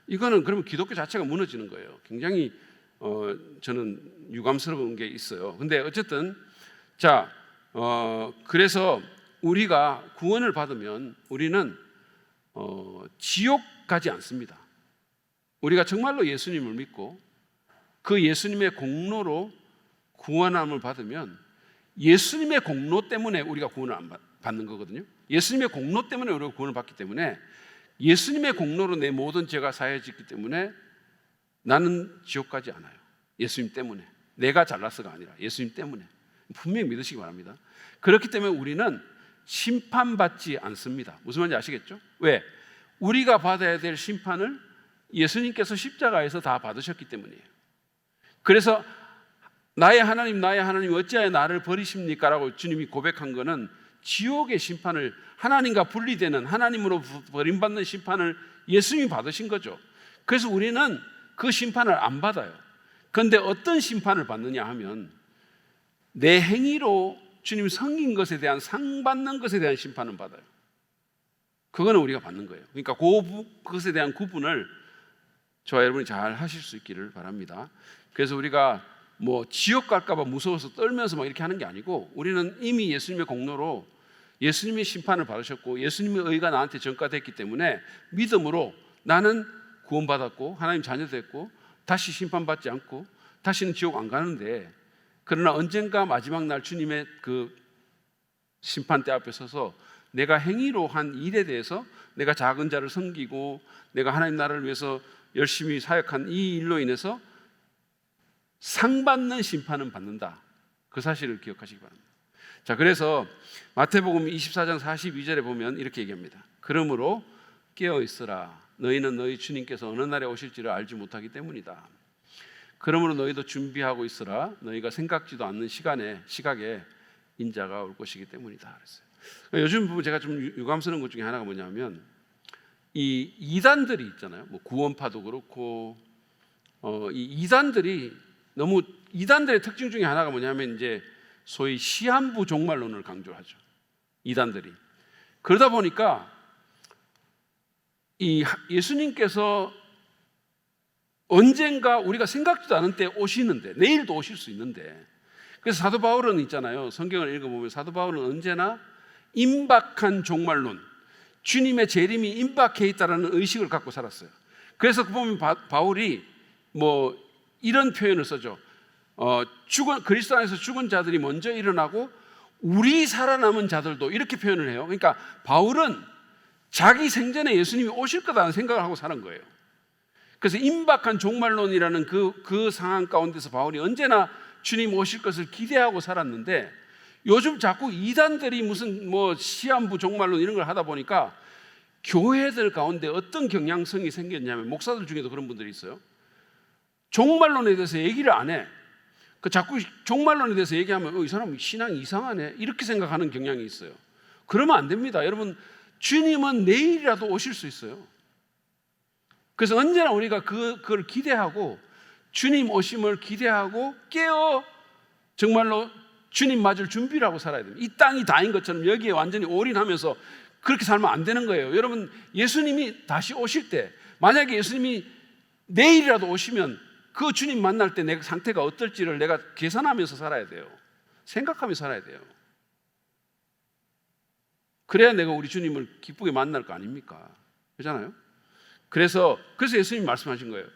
이거는 그러면 기독교 자체가 무너지는 거예요. 굉장히 저는 유감스러운 게 있어요. 근데 어쨌든 그래서 우리가 구원을 받으면 우리는 지옥 가지 않습니다. 우리가 정말로 예수님을 믿고 그 예수님의 공로로 구원함을 받으면 예수님의 공로 때문에 우리가 구원을 안 받는 거거든요. 예수님의 공로 때문에 우리가 구원을 받기 때문에, 예수님의 공로로 내 모든 죄가 사해졌기 때문에 나는 지옥 가지 않아요. 예수님 때문에. 내가 잘나서가 아니라 예수님 때문에. 분명히 믿으시기 바랍니다. 그렇기 때문에 우리는 심판받지 않습니다. 무슨 말인지 아시겠죠? 왜? 우리가 받아야 될 심판을 예수님께서 십자가에서 다 받으셨기 때문이에요. 그래서 나의 하나님 어찌하여 나를 버리십니까? 라고 주님이 고백한 것은 지옥의 심판을, 하나님과 분리되는, 하나님으로 버림받는 심판을 예수님이 받으신 거죠. 그래서 우리는 그 심판을 안 받아요. 그런데 어떤 심판을 받느냐 하면 내 행위로 주님 섬긴 것에 대한, 상 받는 것에 대한 심판은 받아요. 그거는 우리가 받는 거예요. 그러니까 그것에 대한 구분을 저와 여러분이 잘 하실 수 있기를 바랍니다. 그래서 우리가 뭐 지옥 갈까 봐 무서워서 떨면서 막 이렇게 하는 게 아니고, 우리는 이미 예수님의 공로로 예수님이 심판을 받으셨고 예수님의 의가 나한테 전가됐기 때문에 믿음으로 나는 구원받았고 하나님 자녀 됐고 다시 심판받지 않고 다시는 지옥 안 가는데, 그러나 언젠가 마지막 날 주님의 그 심판대 앞에 서서 내가 행위로 한 일에 대해서, 내가 작은 자를 섬기고 내가 하나님 나라를 위해서 열심히 사역한 이 일로 인해서 상 받는 심판은 받는다. 그 사실을 기억하시기 바랍니다. 자, 그래서 마태복음 24장 42절에 보면 이렇게 얘기합니다. 그러므로 깨어 있으라. 너희는 너희 주님께서 어느 날에 오실지를 알지 못하기 때문이다. 그러므로 너희도 준비하고 있으라. 너희가 생각지도 않는 시각에 인자가 올 것이기 때문이다. 그랬어요. 요즘 보면 제가 좀 유감스러운 것 중에 하나가 뭐냐면, 이 이단들이 있잖아요. 뭐 구원파도 그렇고, 이 이단들의 특징 중에 하나가 뭐냐면 이제 소위 시한부 종말론을 강조하죠. 이단들이. 그러다 보니까 이 예수님께서 언젠가 우리가 생각지도 않은 때 오시는데, 내일도 오실 수 있는데, 그래서 사도 바울은 있잖아요. 성경을 읽어보면 사도 바울은 언제나 임박한 종말론, 주님의 재림이 임박해 있다는 의식을 갖고 살았어요. 그래서 보면 바울이 뭐 이런 표현을 쓰죠. 그리스도 안에서 죽은 자들이 먼저 일어나고 우리 살아남은 자들도, 이렇게 표현을 해요. 그러니까 바울은 자기 생전에 예수님이 오실 거다라는 생각을 하고 사는 거예요. 그래서 임박한 종말론이라는 그 상황 가운데서 바울이 언제나 주님 오실 것을 기대하고 살았는데, 요즘 자꾸 이단들이 무슨 뭐 시한부 종말론 이런 걸 하다 보니까 교회들 가운데 어떤 경향성이 생겼냐면, 목사들 중에도 그런 분들이 있어요. 종말론에 대해서 얘기를 안 해. 자꾸 종말론에 대해서 얘기하면 이 사람 신앙이 이상하네, 이렇게 생각하는 경향이 있어요. 그러면 안 됩니다. 여러분, 주님은 내일이라도 오실 수 있어요. 그래서 언제나 우리가 그걸 기대하고 주님 오심을 기대하고 깨어 정말로 주님 맞을 준비를 하고 살아야 됩니다. 이 땅이 다인 것처럼 여기에 완전히 올인하면서 그렇게 살면 안 되는 거예요. 여러분, 예수님이 다시 오실 때, 만약에 예수님이 내일이라도 오시면 그 주님 만날 때 내 상태가 어떨지를 내가 계산하면서 살아야 돼요. 생각하면서 살아야 돼요. 그래야 내가 우리 주님을 기쁘게 만날 거 아닙니까? 그렇잖아요? 그래서 예수님이 말씀하신 거예요.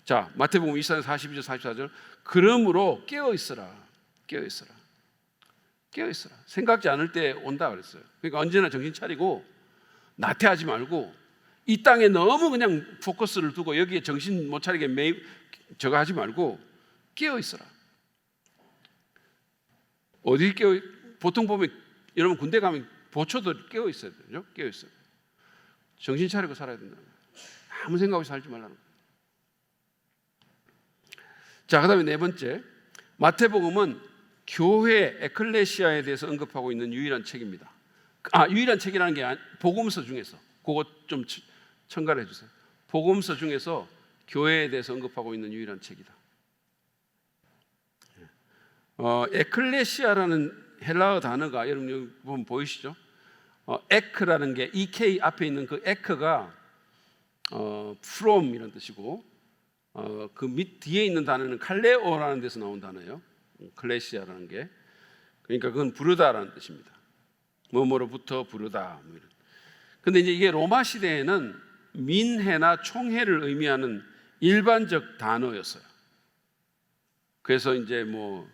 자, 마태복음 24장 42절 44절, 그러므로 깨어 있으라. 깨어 있으라. 깨어 있으라. 생각지 않을 때 온다 그랬어요. 그러니까 언제나 정신 차리고 나태하지 말고 이 땅에 너무 그냥 포커스를 두고 여기에 정신 못 차리게 저거 하지 말고 깨어 있어라. 어디 깨어? 보통 보면 여러분 군대 가면 보초도 깨어 있어야 되죠. 깨어 있어요. 정신 차리고 살아야 된다. 아무 생각 없이 살지 말라는 거예요. 자, 그다음에 네 번째, 마태복음은 교회 에클레시아에 대해서 언급하고 있는 유일한 책입니다. 유일한 책이라는 게 복음서 중에서 그거 좀 첨가를 해주세요. 복음서 중에서 교회에 대해서 언급하고 있는 유일한 책이다. 에클레시아라는 헬라어 단어가 여러분 여기 보면 보이시죠? 에크라는 게 EK 앞에 있는 그 에크가 from 이런 뜻이고 그 밑 뒤에 있는 단어는 칼레오라는 데서 나온 단어예요. 클레시아라는 게, 그러니까 그건 부르다라는 뜻입니다. 뭐뭐로부터 부르다. 뭐 이런. 근데 이제 이게 로마 시대에는 민회나 총회를 의미하는 일반적 단어였어요. 그래서 이제 뭐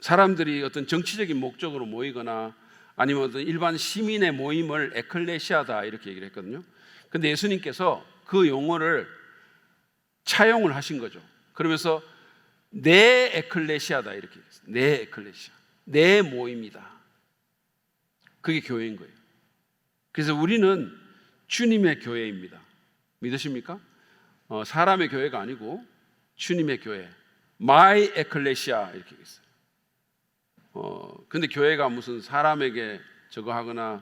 사람들이 어떤 정치적인 목적으로 모이거나 아니면 어떤 일반 시민의 모임을 에클레시아다 이렇게 얘기를 했거든요. 근데 예수님께서 그 용어를 차용을 하신 거죠. 그러면서 내 에클레시아다 이렇게 얘기했어요. 내 에클레시아, 내 모임이다. 그게 교회인 거예요. 그래서 우리는 주님의 교회입니다. 믿으십니까? 사람의 교회가 아니고 주님의 교회, My ecclesia 이렇게 얘기했어요. 근데 교회가 무슨 사람에게 저거 하거나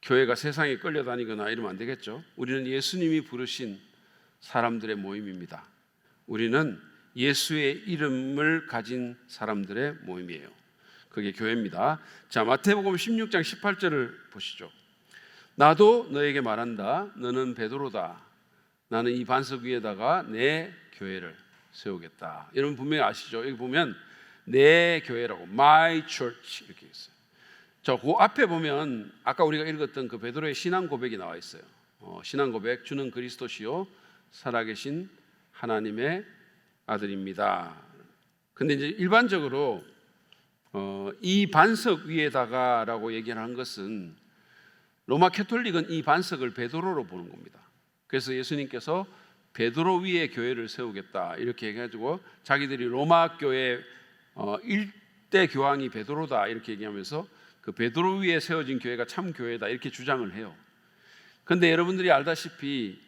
교회가 세상에 끌려다니거나 이러면 안 되겠죠. 우리는 예수님이 부르신 사람들의 모임입니다. 우리는 예수의 이름을 가진 사람들의 모임이에요. 그게 교회입니다. 자, 마태복음 16장 18절을 보시죠. 나도 너에게 말한다. 너는 베드로다. 나는 이 반석 위에다가 내 교회를 세우겠다. 여러분 분명히 아시죠? 여기 보면 내 교회라고 My church 이렇게 있어요. 자, 그 앞에 보면 아까 우리가 읽었던 그 베드로의 신앙 고백이 나와 있어요. 신앙 고백, 주는 그리스도시요 살아계신 하나님의 아들입니다. 근데 이제 일반적으로 이 반석 위에다가라고 얘기를 한 것은 로마 캐톨릭은 이 반석을 베드로로 보는 겁니다. 그래서 예수님께서 베드로 위에 교회를 세우겠다 이렇게 해가지고 자기들이 로마 교회 1대 교황이 베드로다 이렇게 얘기하면서 그 베드로 위에 세워진 교회가 참 교회다 이렇게 주장을 해요. 그런데 여러분들이 알다시피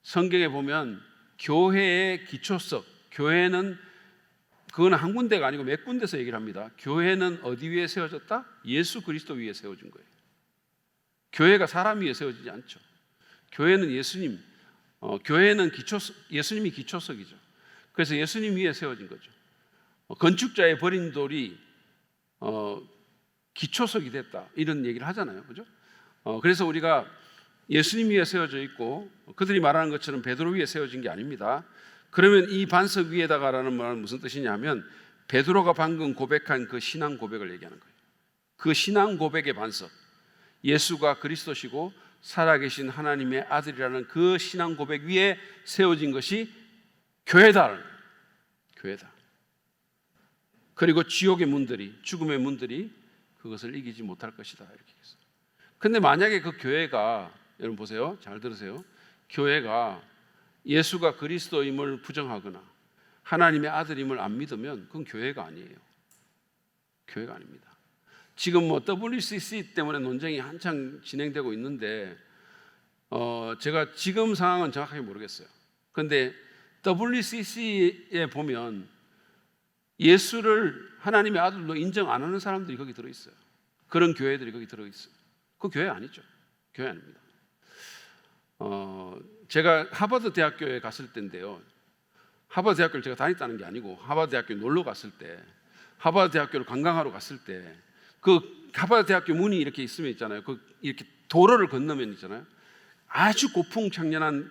성경에 보면 교회의 기초석, 교회는 그건 한 군데가 아니고 몇 군데서 얘기를 합니다. 교회는 어디 위에 세워졌다? 예수 그리스도 위에 세워진 거예요. 교회가 사람 위에 세워지지 않죠. 교회는 예수님, 교회는 예수님이 기초석이죠. 그래서 예수님 위에 세워진 거죠. 건축자의 버린 돌이 기초석이 됐다 이런 얘기를 하잖아요, 그죠? 그래서 우리가 예수님 위에 세워져 있고 그들이 말하는 것처럼 베드로 위에 세워진 게 아닙니다. 그러면 이 반석 위에다가라는 말은 무슨 뜻이냐면 베드로가 방금 고백한 그 신앙 고백을 얘기하는 거예요. 그 신앙 고백의 반석, 예수가 그리스도시고 살아계신 하나님의 아들이라는 그 신앙 고백 위에 세워진 것이 교회다. 교회다. 그리고 지옥의 문들이, 죽음의 문들이 그것을 이기지 못할 것이다 이렇게 했어요. 근데 만약에 그 교회가, 여러분 보세요, 잘 들으세요. 교회가 예수가 그리스도임을 부정하거나 하나님의 아들임을 안 믿으면 그건 교회가 아니에요. 교회가 아닙니다. 지금 뭐 WCC 때문에 논쟁이 한창 진행되고 있는데 제가 지금 상황은 정확하게 모르겠어요. 그런데 WCC에 보면 예수를 하나님의 아들로 인정 안 하는 사람들이 거기 들어있어요. 그런 교회들이 거기 들어있어요. 그 교회 아니죠. 교회 아닙니다. 제가 하버드 대학교에 갔을 때인데요. 하버드 대학교를 제가 다녔다는 게 아니고 하버드 대학교에 놀러 갔을 때, 하버드 대학교를 관광하러 갔을 때 그 하버드 대학교 문이 이렇게 있으면 있잖아요. 그 이렇게 도로를 건너면 있잖아요. 아주 고풍장렬한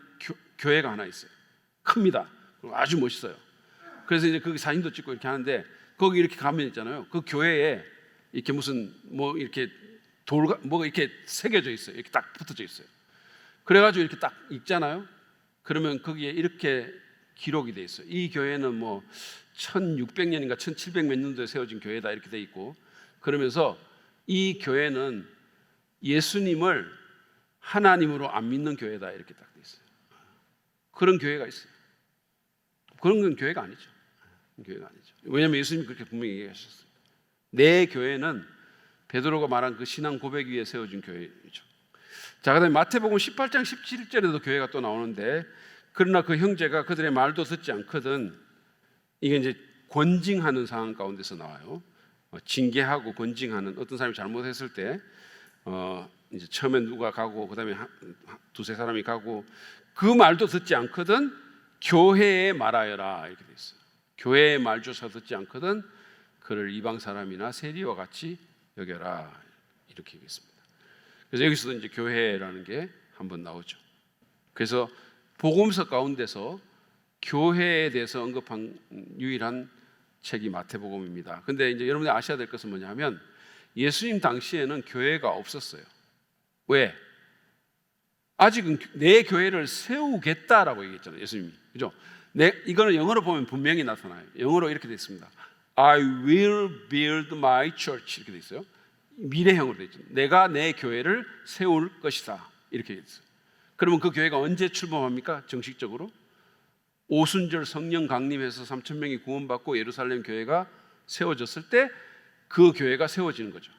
교회가 하나 있어요. 큽니다. 아주 멋있어요. 그래서 이제 거기 사진도 찍고 이렇게 하는데 거기 이렇게 가면 있잖아요. 그 교회에 이렇게 무슨 뭐 이렇게 뭐가 이렇게 새겨져 있어요. 이렇게 딱 붙어져 있어요. 그래가지고 이렇게 딱 읽잖아요. 그러면 거기에 이렇게 기록이 돼 있어요. 이 교회는 뭐 1600년인가 1700 몇 년도에 세워진 교회다 이렇게 돼 있고, 그러면서 이 교회는 예수님을 하나님으로 안 믿는 교회다 이렇게 딱 돼 있어요. 그런 교회가 있어요. 그런 건 교회가 아니죠. 교회가 아니죠. 왜냐하면 예수님이 그렇게 분명히 얘기하셨어요. 내 교회는 베드로가 말한 그 신앙 고백 위에 세워진 교회이죠. 자, 그다음에 마태복음 18장 17절에도 교회가 또 나오는데, 그러나 그 형제가 그들의 말도 듣지 않거든. 이게 이제 권징하는 상황 가운데서 나와요. 징계하고 권징하는, 어떤 사람이 잘못했을 때 이제 처음에 누가 가고 그다음에 두세 사람이 가고, 그 말도 듣지 않거든 교회에 말하여라 이렇게 돼 있어요. 교회의 말조차 듣지 않거든 그를 이방 사람이나 세리와 같이 여겨라 이렇게 얘기했습니다. 그래서 여기서도 이제 교회라는 게 한번 나오죠. 그래서 복음서 가운데서 교회에 대해서 언급한 유일한 책이 마태복음입니다. 근데 이제 여러분이 아셔야 될 것은 뭐냐면, 예수님 당시에는 교회가 없었어요. 왜? 아직은 내 교회를 세우겠다라고 얘기했잖아요, 예수님이. 그죠? 이거는 영어로 보면 분명히 나타나요. 영어로 이렇게 되어 있습니다. I will build my church 이렇게 되어 있어요. 미래형으로 되어 있죠. 내가 내 교회를 세울 것이다 이렇게 되어 있어요. 그러면 그 교회가 언제 출범합니까? 정식적으로 오순절 성령 강림해서 3,000명이 구원받고 예루살렘 교회가 세워졌을 때 그 교회가 세워지는 거죠.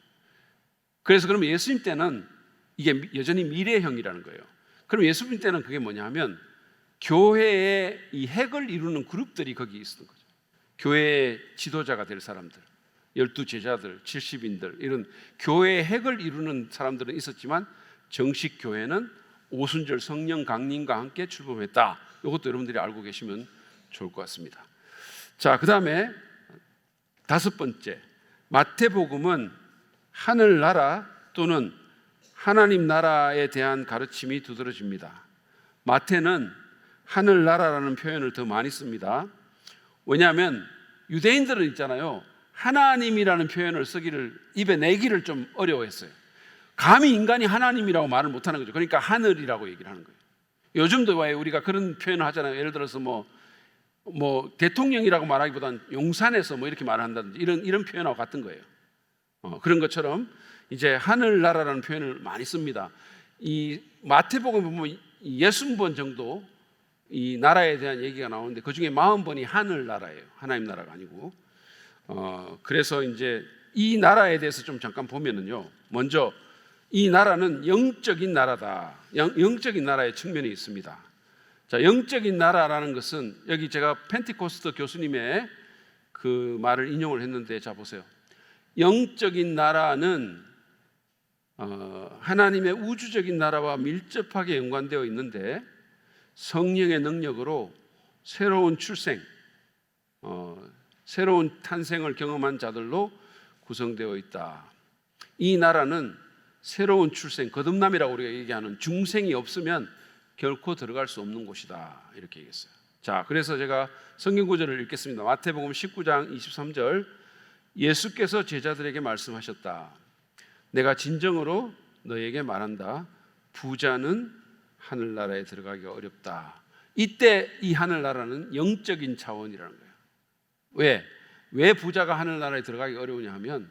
그래서 그러면 예수님 때는 이게 여전히 미래형이라는 거예요. 그럼 예수님 때는 그게 뭐냐 하면, 교회의 이 핵을 이루는 그룹들이 거기 있었던 거죠. 교회의 지도자가 될 사람들, 12제자들, 70인들, 이런 교회의 핵을 이루는 사람들은 있었지만, 정식 교회는 오순절 성령 강림과 함께 출범했다. 이것도 여러분들이 알고 계시면 좋을 것 같습니다. 자, 그 다음에 다섯 번째, 마태복음은 하늘나라 또는 하나님 나라에 대한 가르침이 두드러집니다. 마태는 하늘나라라는 표현을 더 많이 씁니다. 왜냐하면 유대인들은 있잖아요, 하나님이라는 표현을 쓰기를, 입에 내기를 좀 어려워했어요. 감히 인간이 하나님이라고 말을 못하는 거죠. 그러니까 하늘이라고 얘기를 하는 거예요. 요즘도 왜 우리가 그런 표현을 하잖아요. 예를 들어서 뭐 대통령이라고 말하기보다는 용산에서 뭐 이렇게 말한다든지 이런 표현하고 같은 거예요. 그런 것처럼 이제 하늘나라라는 표현을 많이 씁니다. 이 마태복음 보면 60번 정도 이 나라에 대한 얘기가 나오는데, 그 중에 40번이 하늘나라예요. 하나님 나라가 아니고. 그래서 이제 이 나라에 대해서 좀 잠깐 보면은요, 먼저 이 나라는 영적인 나라다. 영적인 나라의 측면이 있습니다. 자, 영적인 나라라는 것은, 여기 제가 펜티코스트 교수님의 그 말을 인용을 했는데, 자 보세요. 영적인 나라는 하나님의 우주적인 나라와 밀접하게 연관되어 있는데, 성령의 능력으로 새로운 출생, 새로운 탄생을 경험한 자들로 구성되어 있다. 이 나라는 새로운 출생, 거듭남이라고 우리가 얘기하는 중생이 없으면 결코 들어갈 수 없는 곳이다 이렇게 얘기했어요. 자, 그래서 제가 성경 구절을 읽겠습니다. 마태복음 19장 23절, 예수께서 제자들에게 말씀하셨다. 내가 진정으로 너에게 말한다. 부자는 하늘나라에 들어가기가 어렵다. 이때 이 하늘나라는 영적인 차원이라는 거예요. 왜 부자가 하늘나라에 들어가기 어려우냐 하면,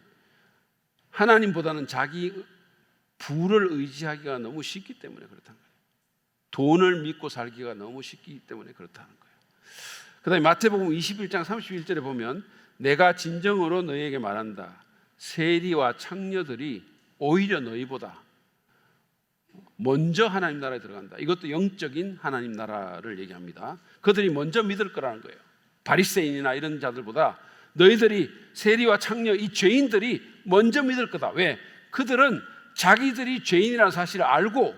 하나님보다는 자기 부를 의지하기가 너무 쉽기 때문에 그렇다는 거예요. 돈을 믿고 살기가 너무 쉽기 때문에 그렇다는 거예요. 그 다음에 마태복음 21장 31절에 보면, 내가 진정으로 너희에게 말한다. 세리와 창녀들이 오히려 너희보다 먼저 하나님 나라에 들어간다. 이것도 영적인 하나님 나라를 얘기합니다. 그들이 먼저 믿을 거라는 거예요. 바리새인이나 이런 자들보다 너희들이, 세리와 창녀, 이 죄인들이 먼저 믿을 거다. 왜? 그들은 자기들이 죄인이라는 사실을 알고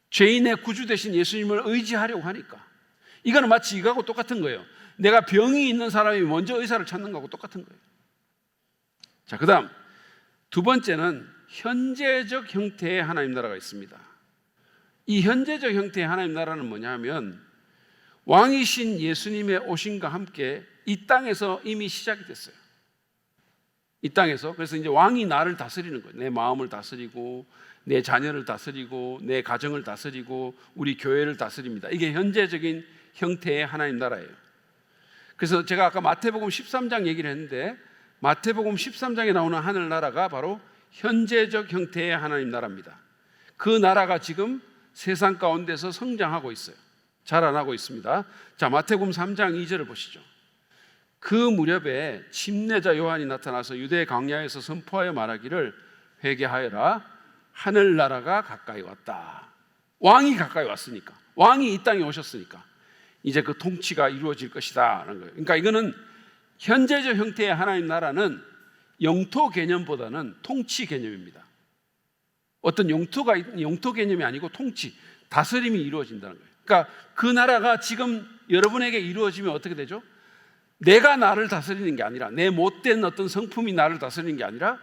죄인의 구주 되신 예수님을 의지하려고 하니까. 이거는 마치 이거하고 똑같은 거예요. 내가 병이 있는 사람이 먼저 의사를 찾는 거하고 똑같은 거예요. 자, 그 다음 두 번째는 현재적 형태의 하나님 나라가 있습니다. 이 현재적 형태의 하나님 나라는 뭐냐 하면 왕이신 예수님의 오심과 함께 이 땅에서 이미 시작이 됐어요. 이 땅에서. 그래서 이제 왕이 나를 다스리는 거예요. 내 마음을 다스리고 내 자녀를 다스리고 내 가정을 다스리고 우리 교회를 다스립니다. 이게 현재적인 형태의 하나님 나라예요. 그래서 제가 아까 마태복음 13장 얘기를 했는데 마태복음 13장에 나오는 하늘나라가 바로 현재적 형태의 하나님 나라입니다. 그 나라가 지금 세상 가운데서 성장하고 있어요. 자라나고 있습니다. 자, 마태복음 3장 2절을 보시죠. 그 무렵에 침례자 요한이 나타나서 유대 광야에서 선포하여 말하기를 회개하여라, 하늘나라가 가까이 왔다. 왕이 가까이 왔으니까, 왕이 이 땅에 오셨으니까 이제 그 통치가 이루어질 것이다 라는 거예요. 그러니까 이거는 현재적 형태의 하나님 나라는 영토 개념보다는 통치 개념입니다. 어떤 영토 개념이 아니고 통치, 다스림이 이루어진다는 거예요. 그러니까 그 나라가 지금 여러분에게 이루어지면 어떻게 되죠? 내가 나를 다스리는 게 아니라, 내 못된 어떤 성품이 나를 다스리는 게 아니라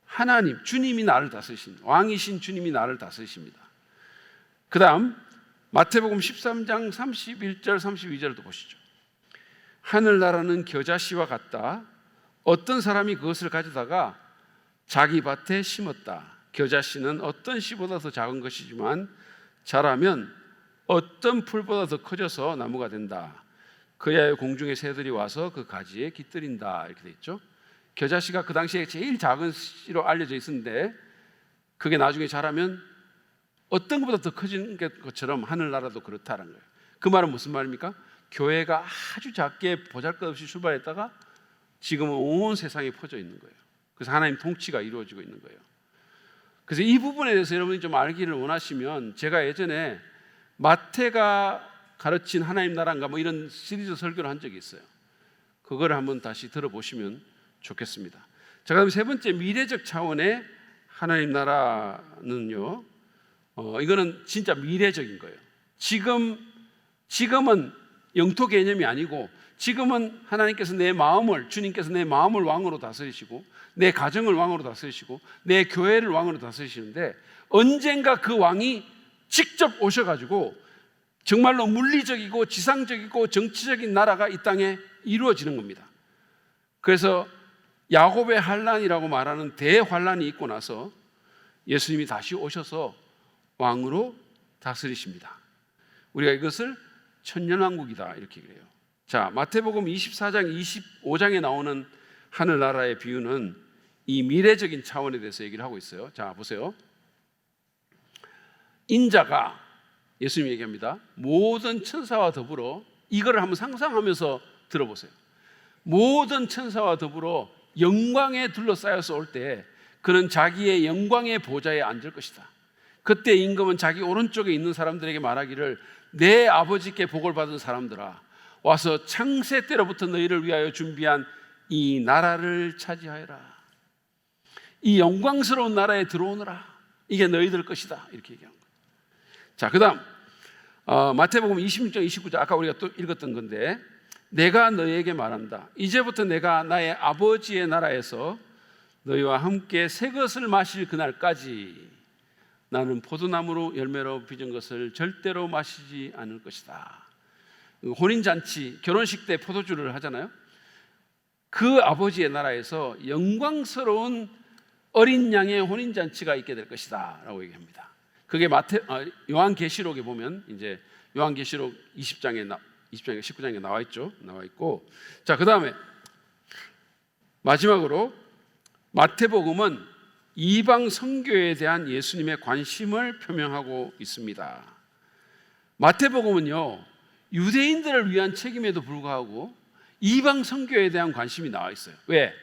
하나님, 주님이 나를 다스리십니다. 왕이신 주님이 나를 다스리십니다. 그 다음 마태복음 13장 31절 32절도 보시죠. 하늘나라는 겨자씨와 같다. 어떤 사람이 그것을 가져다가 자기 밭에 심었다. 겨자씨는 어떤 씨보다 더 작은 것이지만 자라면 어떤 풀보다 더 커져서 나무가 된다. 그야의 공중의 새들이 와서 그 가지에 깃들인다. 이렇게 돼 있죠. 겨자씨가 그 당시에 제일 작은 씨로 알려져 있었는데 그게 나중에 자라면 어떤 것보다 더 커지는 것처럼 하늘나라도 그렇다는 거예요. 그 말은 무슨 말입니까? 교회가 아주 작게 보잘것없이 출발했다가 지금은 온 세상에 퍼져 있는 거예요. 그래서 하나님 통치가 이루어지고 있는 거예요. 그래서 이 부분에 대해서 여러분이 좀 알기를 원하시면 제가 예전에 마태가 가르친 하나님 나라인가 뭐 이런 시리즈 설교를 한 적이 있어요. 그거를 한번 다시 들어보시면 좋겠습니다. 자, 그다음 세 번째 미래적 차원의 하나님 나라는요. 이거는 진짜 미래적인 거예요. 지금은 영토 개념이 아니고 지금은 하나님께서 주님께서 내 마음을 왕으로 다스리시고 내 가정을 왕으로 다스리시고 내 교회를 왕으로 다스리시는데 언젠가 그 왕이 직접 오셔가지고 정말로 물리적이고 지상적이고 정치적인 나라가 이 땅에 이루어지는 겁니다. 그래서 야곱의 환란이라고 말하는 대환란이 있고 나서 예수님이 다시 오셔서 왕으로 다스리십니다. 우리가 이것을 천년왕국이다 이렇게 그래요. 자, 마태복음 24장 25장에 나오는 하늘나라의 비유는 이 미래적인 차원에 대해서 얘기를 하고 있어요. 자, 보세요. 인자가, 예수님이 얘기합니다. 모든 천사와 더불어, 이거를 한번 상상하면서 들어보세요. 모든 천사와 더불어 영광에 둘러싸여서 올 때 그는 자기의 영광의 보좌에 앉을 것이다. 그때 임금은 자기 오른쪽에 있는 사람들에게 말하기를 내 아버지께 복을 받은 사람들아, 와서 창세 때로부터 너희를 위하여 준비한 이 나라를 차지하여라. 이 영광스러운 나라에 들어오너라. 이게 너희들 것이다. 이렇게 얘기한 거예요. 자, 그 다음 마태복음 26장 29절 아까 우리가 또 읽었던 건데, 내가 너희에게 말한다. 이제부터 내가 나의 아버지의 나라에서 너희와 함께 새 것을 마실 그날까지 나는 포도나무로 열매로 빚은 것을 절대로 마시지 않을 것이다. 혼인잔치, 결혼식 때 포도주를 하잖아요. 그 아버지의 나라에서 영광스러운 어린 양의 혼인잔치가 있게 될 것이다 라고 얘기합니다. 그게 요한계시록에 보면 이제 요한계시록 20장에 19장에 나와 있죠. 나와 있고, 자, 그다음에 마지막으로 마태복음은 이방 선교에 대한 예수님의 관심을 표명하고 있습니다. 마태복음은요, 유대인들을 위한 책임에도 불구하고 이방 선교에 대한 관심이 나와 있어요. 왜?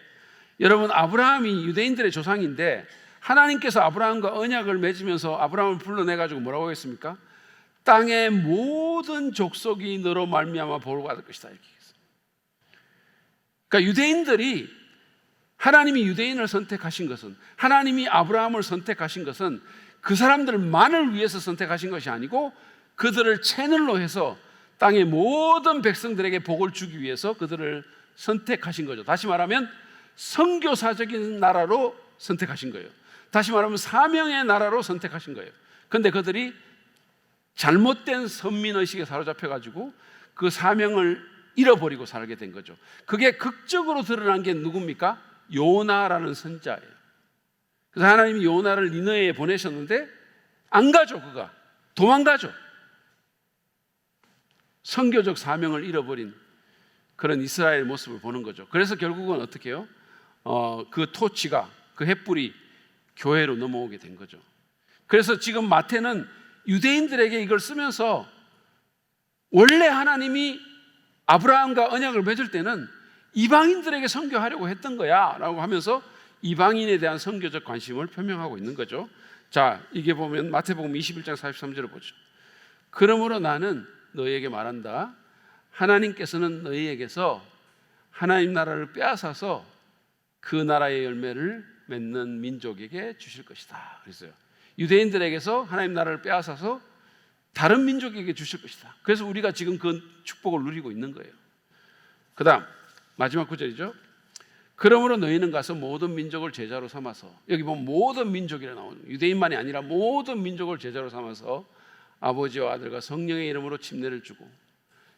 여러분, 아브라함이 유대인들의 조상인데 하나님께서 아브라함과 언약을 맺으면서 아브라함을 불러내가지고 뭐라고 했습니까? 땅의 모든 족속이 너로 말미암아 복을 받을 것이다 이렇게 했어요. 그러니까 유대인들이 하나님이 유대인을 선택하신 것은, 하나님이 아브라함을 선택하신 것은 그 사람들만을 위해서 선택하신 것이 아니고 그들을 채널로 해서 땅의 모든 백성들에게 복을 주기 위해서 그들을 선택하신 거죠. 다시 말하면 선교사적인 나라로 선택하신 거예요. 다시 말하면 사명의 나라로 선택하신 거예요. 그런데 그들이 잘못된 선민의식에 사로잡혀가지고 그 사명을 잃어버리고 살게 된 거죠. 그게 극적으로 드러난 게 누굽니까? 요나라는 선자예요. 그래서 하나님이 요나를 니느웨에 보내셨는데 안 가죠. 그가 도망가죠. 선교적 사명을 잃어버린 그런 이스라엘 모습을 보는 거죠. 그래서 결국은 어떻게 해요? 그 토치가, 그 횃불이 교회로 넘어오게 된 거죠. 그래서 지금 마태는 유대인들에게 이걸 쓰면서 원래 하나님이 아브라함과 언약을 맺을 때는 이방인들에게 선교하려고 했던 거야 라고 하면서 이방인에 대한 선교적 관심을 표명하고 있는 거죠. 자, 이게 보면 마태복음 21장 43절을 보죠. 그러므로 나는 너희에게 말한다. 하나님께서는 너희에게서 하나님 나라를 빼앗아서 그 나라의 열매를 맺는 민족에게 주실 것이다. 그랬어요. 유대인들에게서 하나님 나라를 빼앗아서 다른 민족에게 주실 것이다. 그래서 우리가 지금 그 축복을 누리고 있는 거예요. 그 다음 마지막 구절이죠. 그러므로 너희는 가서 모든 민족을 제자로 삼아서, 여기 보면 모든 민족이라 나오는, 유대인만이 아니라 모든 민족을 제자로 삼아서 아버지와 아들과 성령의 이름으로 침례를 주고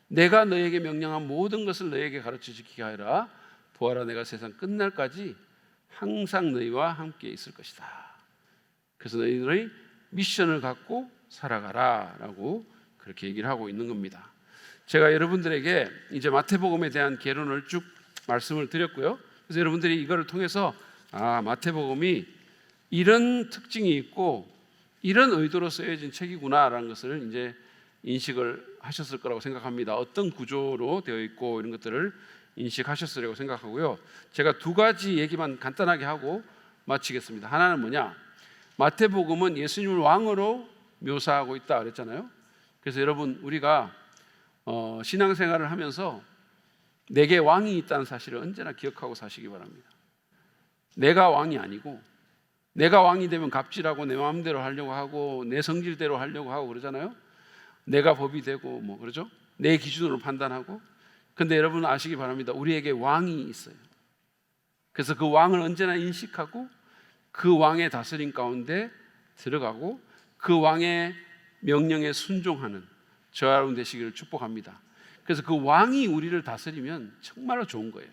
내가 너희에게 명령한 모든 것을 너희에게 가르쳐 지키게 하여라. 보아라, 내가 세상 끝날까지 항상 너희와 함께 있을 것이다. 그래서 너희들의 미션을 갖고 살아가라 라고 그렇게 얘기를 하고 있는 겁니다. 제가 여러분들에게 이제 마태복음에 대한 개론을 쭉 말씀을 드렸고요. 그래서 여러분들이 이거를 통해서 마태복음이 이런 특징이 있고 이런 의도로 쓰여진 책이구나라는 것을 이제 인식을 하셨을 거라고 생각합니다. 어떤 구조로 되어 있고 이런 것들을 인식하셨으리라고 생각하고요. 제가 두 가지 얘기만 간단하게 하고 마치겠습니다. 하나는 뭐냐? 마태복음은 예수님을 왕으로 묘사하고 있다 그랬잖아요. 그래서 여러분, 우리가 신앙생활을 하면서 내게 왕이 있다는 사실을 언제나 기억하고 사시기 바랍니다. 내가 왕이 아니고, 내가 왕이 되면 갑질하고 내 마음대로 하려고 하고 내 성질대로 하려고 하고 그러잖아요. 내가 법이 되고 뭐 그러죠. 내 기준으로 판단하고. 근데 여러분 아시기 바랍니다. 우리에게 왕이 있어요. 그래서 그 왕을 언제나 인식하고 그 왕의 다스림 가운데 들어가고 그 왕의 명령에 순종하는 저와 여러분 되시기를 축복합니다. 그래서 그 왕이 우리를 다스리면 정말로 좋은 거예요.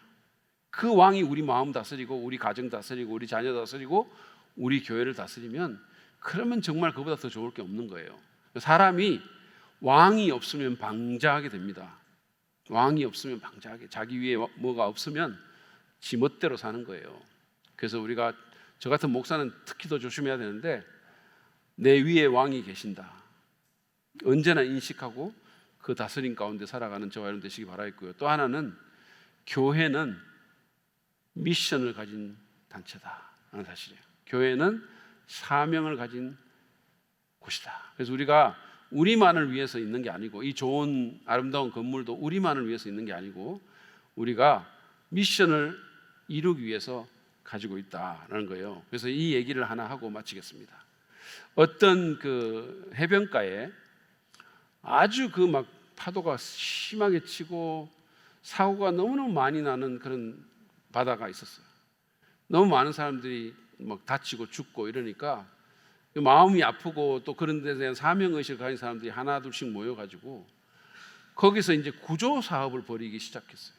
그 왕이 우리 마음 다스리고 우리 가정 다스리고 우리 자녀 다스리고 우리 교회를 다스리면, 그러면 정말 그보다 더 좋을 게 없는 거예요. 사람이 왕이 없으면 방자하게 됩니다. 왕이 없으면 방자하게, 자기 위에 뭐가 없으면 지 멋대로 사는 거예요. 그래서 우리가, 저 같은 목사는 특히 더 조심해야 되는데, 내 위에 왕이 계신다 언제나 인식하고 그 다스림 가운데 살아가는 저와 여러분 되시기 바라겠고요. 또 하나는 교회는 미션을 가진 단체다라는 사실이에요. 교회는 사명을 가진 곳이다. 그래서 우리가 우리만을 위해서 있는 게 아니고, 이 좋은 아름다운 건물도 우리만을 위해서 있는 게 아니고 우리가 미션을 이루기 위해서 가지고 있다라는 거예요. 그래서 이 얘기를 하나 하고 마치겠습니다. 어떤 그 해변가에 아주 그 막 파도가 심하게 치고 사고가 너무너무 많이 나는 그런 바다가 있었어요. 너무 많은 사람들이 막 다치고 죽고 이러니까 마음이 아프고 또 그런 데에 대한 사명의식을 가진 사람들이 하나 둘씩 모여가지고 거기서 이제 구조 사업을 벌이기 시작했어요.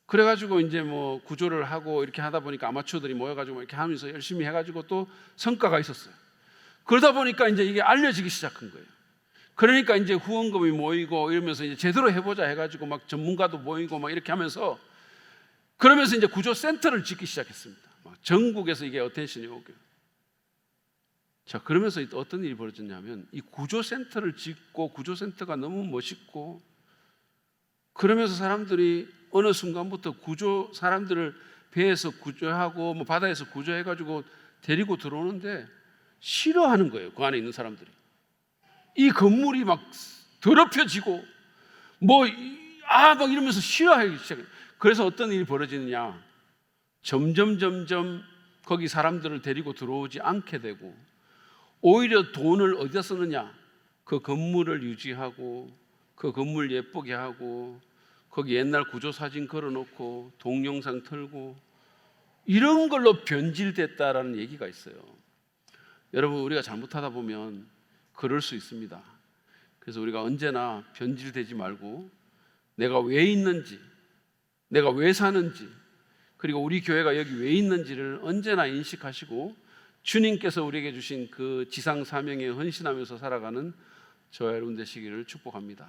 그래가지고 이제 뭐 구조를 하고 이렇게 하다 보니까 아마추어들이 모여가지고 이렇게 하면서 열심히 해가지고 또 성과가 있었어요. 그러다 보니까 이제 이게 알려지기 시작한 거예요. 그러니까 이제 후원금이 모이고 이러면서 이제 제대로 해보자 해가지고 막 전문가도 모이고 막 이렇게 하면서, 그러면서 이제 구조센터를 짓기 시작했습니다. 막 전국에서 이게 어텐션이 오고. 자, 그러면서 어떤 일이 벌어졌냐면, 이 구조센터를 짓고 구조센터가 너무 멋있고 그러면서 사람들이 어느 순간부터 사람들을 배에서 구조하고 뭐 바다에서 구조해가지고 데리고 들어오는데 싫어하는 거예요. 그 안에 있는 사람들이. 이 건물이 막 더럽혀지고 막 이러면서 싫어하기 시작해요. 그래서 어떤 일이 벌어지느냐, 점점 거기 사람들을 데리고 들어오지 않게 되고, 오히려 돈을 어디다 쓰느냐? 그 건물을 유지하고 그 건물 예쁘게 하고 거기 옛날 구조 사진 걸어놓고 동영상 틀고 이런 걸로 변질됐다라는 얘기가 있어요. 여러분, 우리가 잘못하다 보면 그럴 수 있습니다. 그래서 우리가 언제나 변질되지 말고 내가 왜 있는지, 내가 왜 사는지, 그리고 우리 교회가 여기 왜 있는지를 언제나 인식하시고 주님께서 우리에게 주신 그 지상 사명에 헌신하면서 살아가는 저와 여러분 되시기를 축복합니다.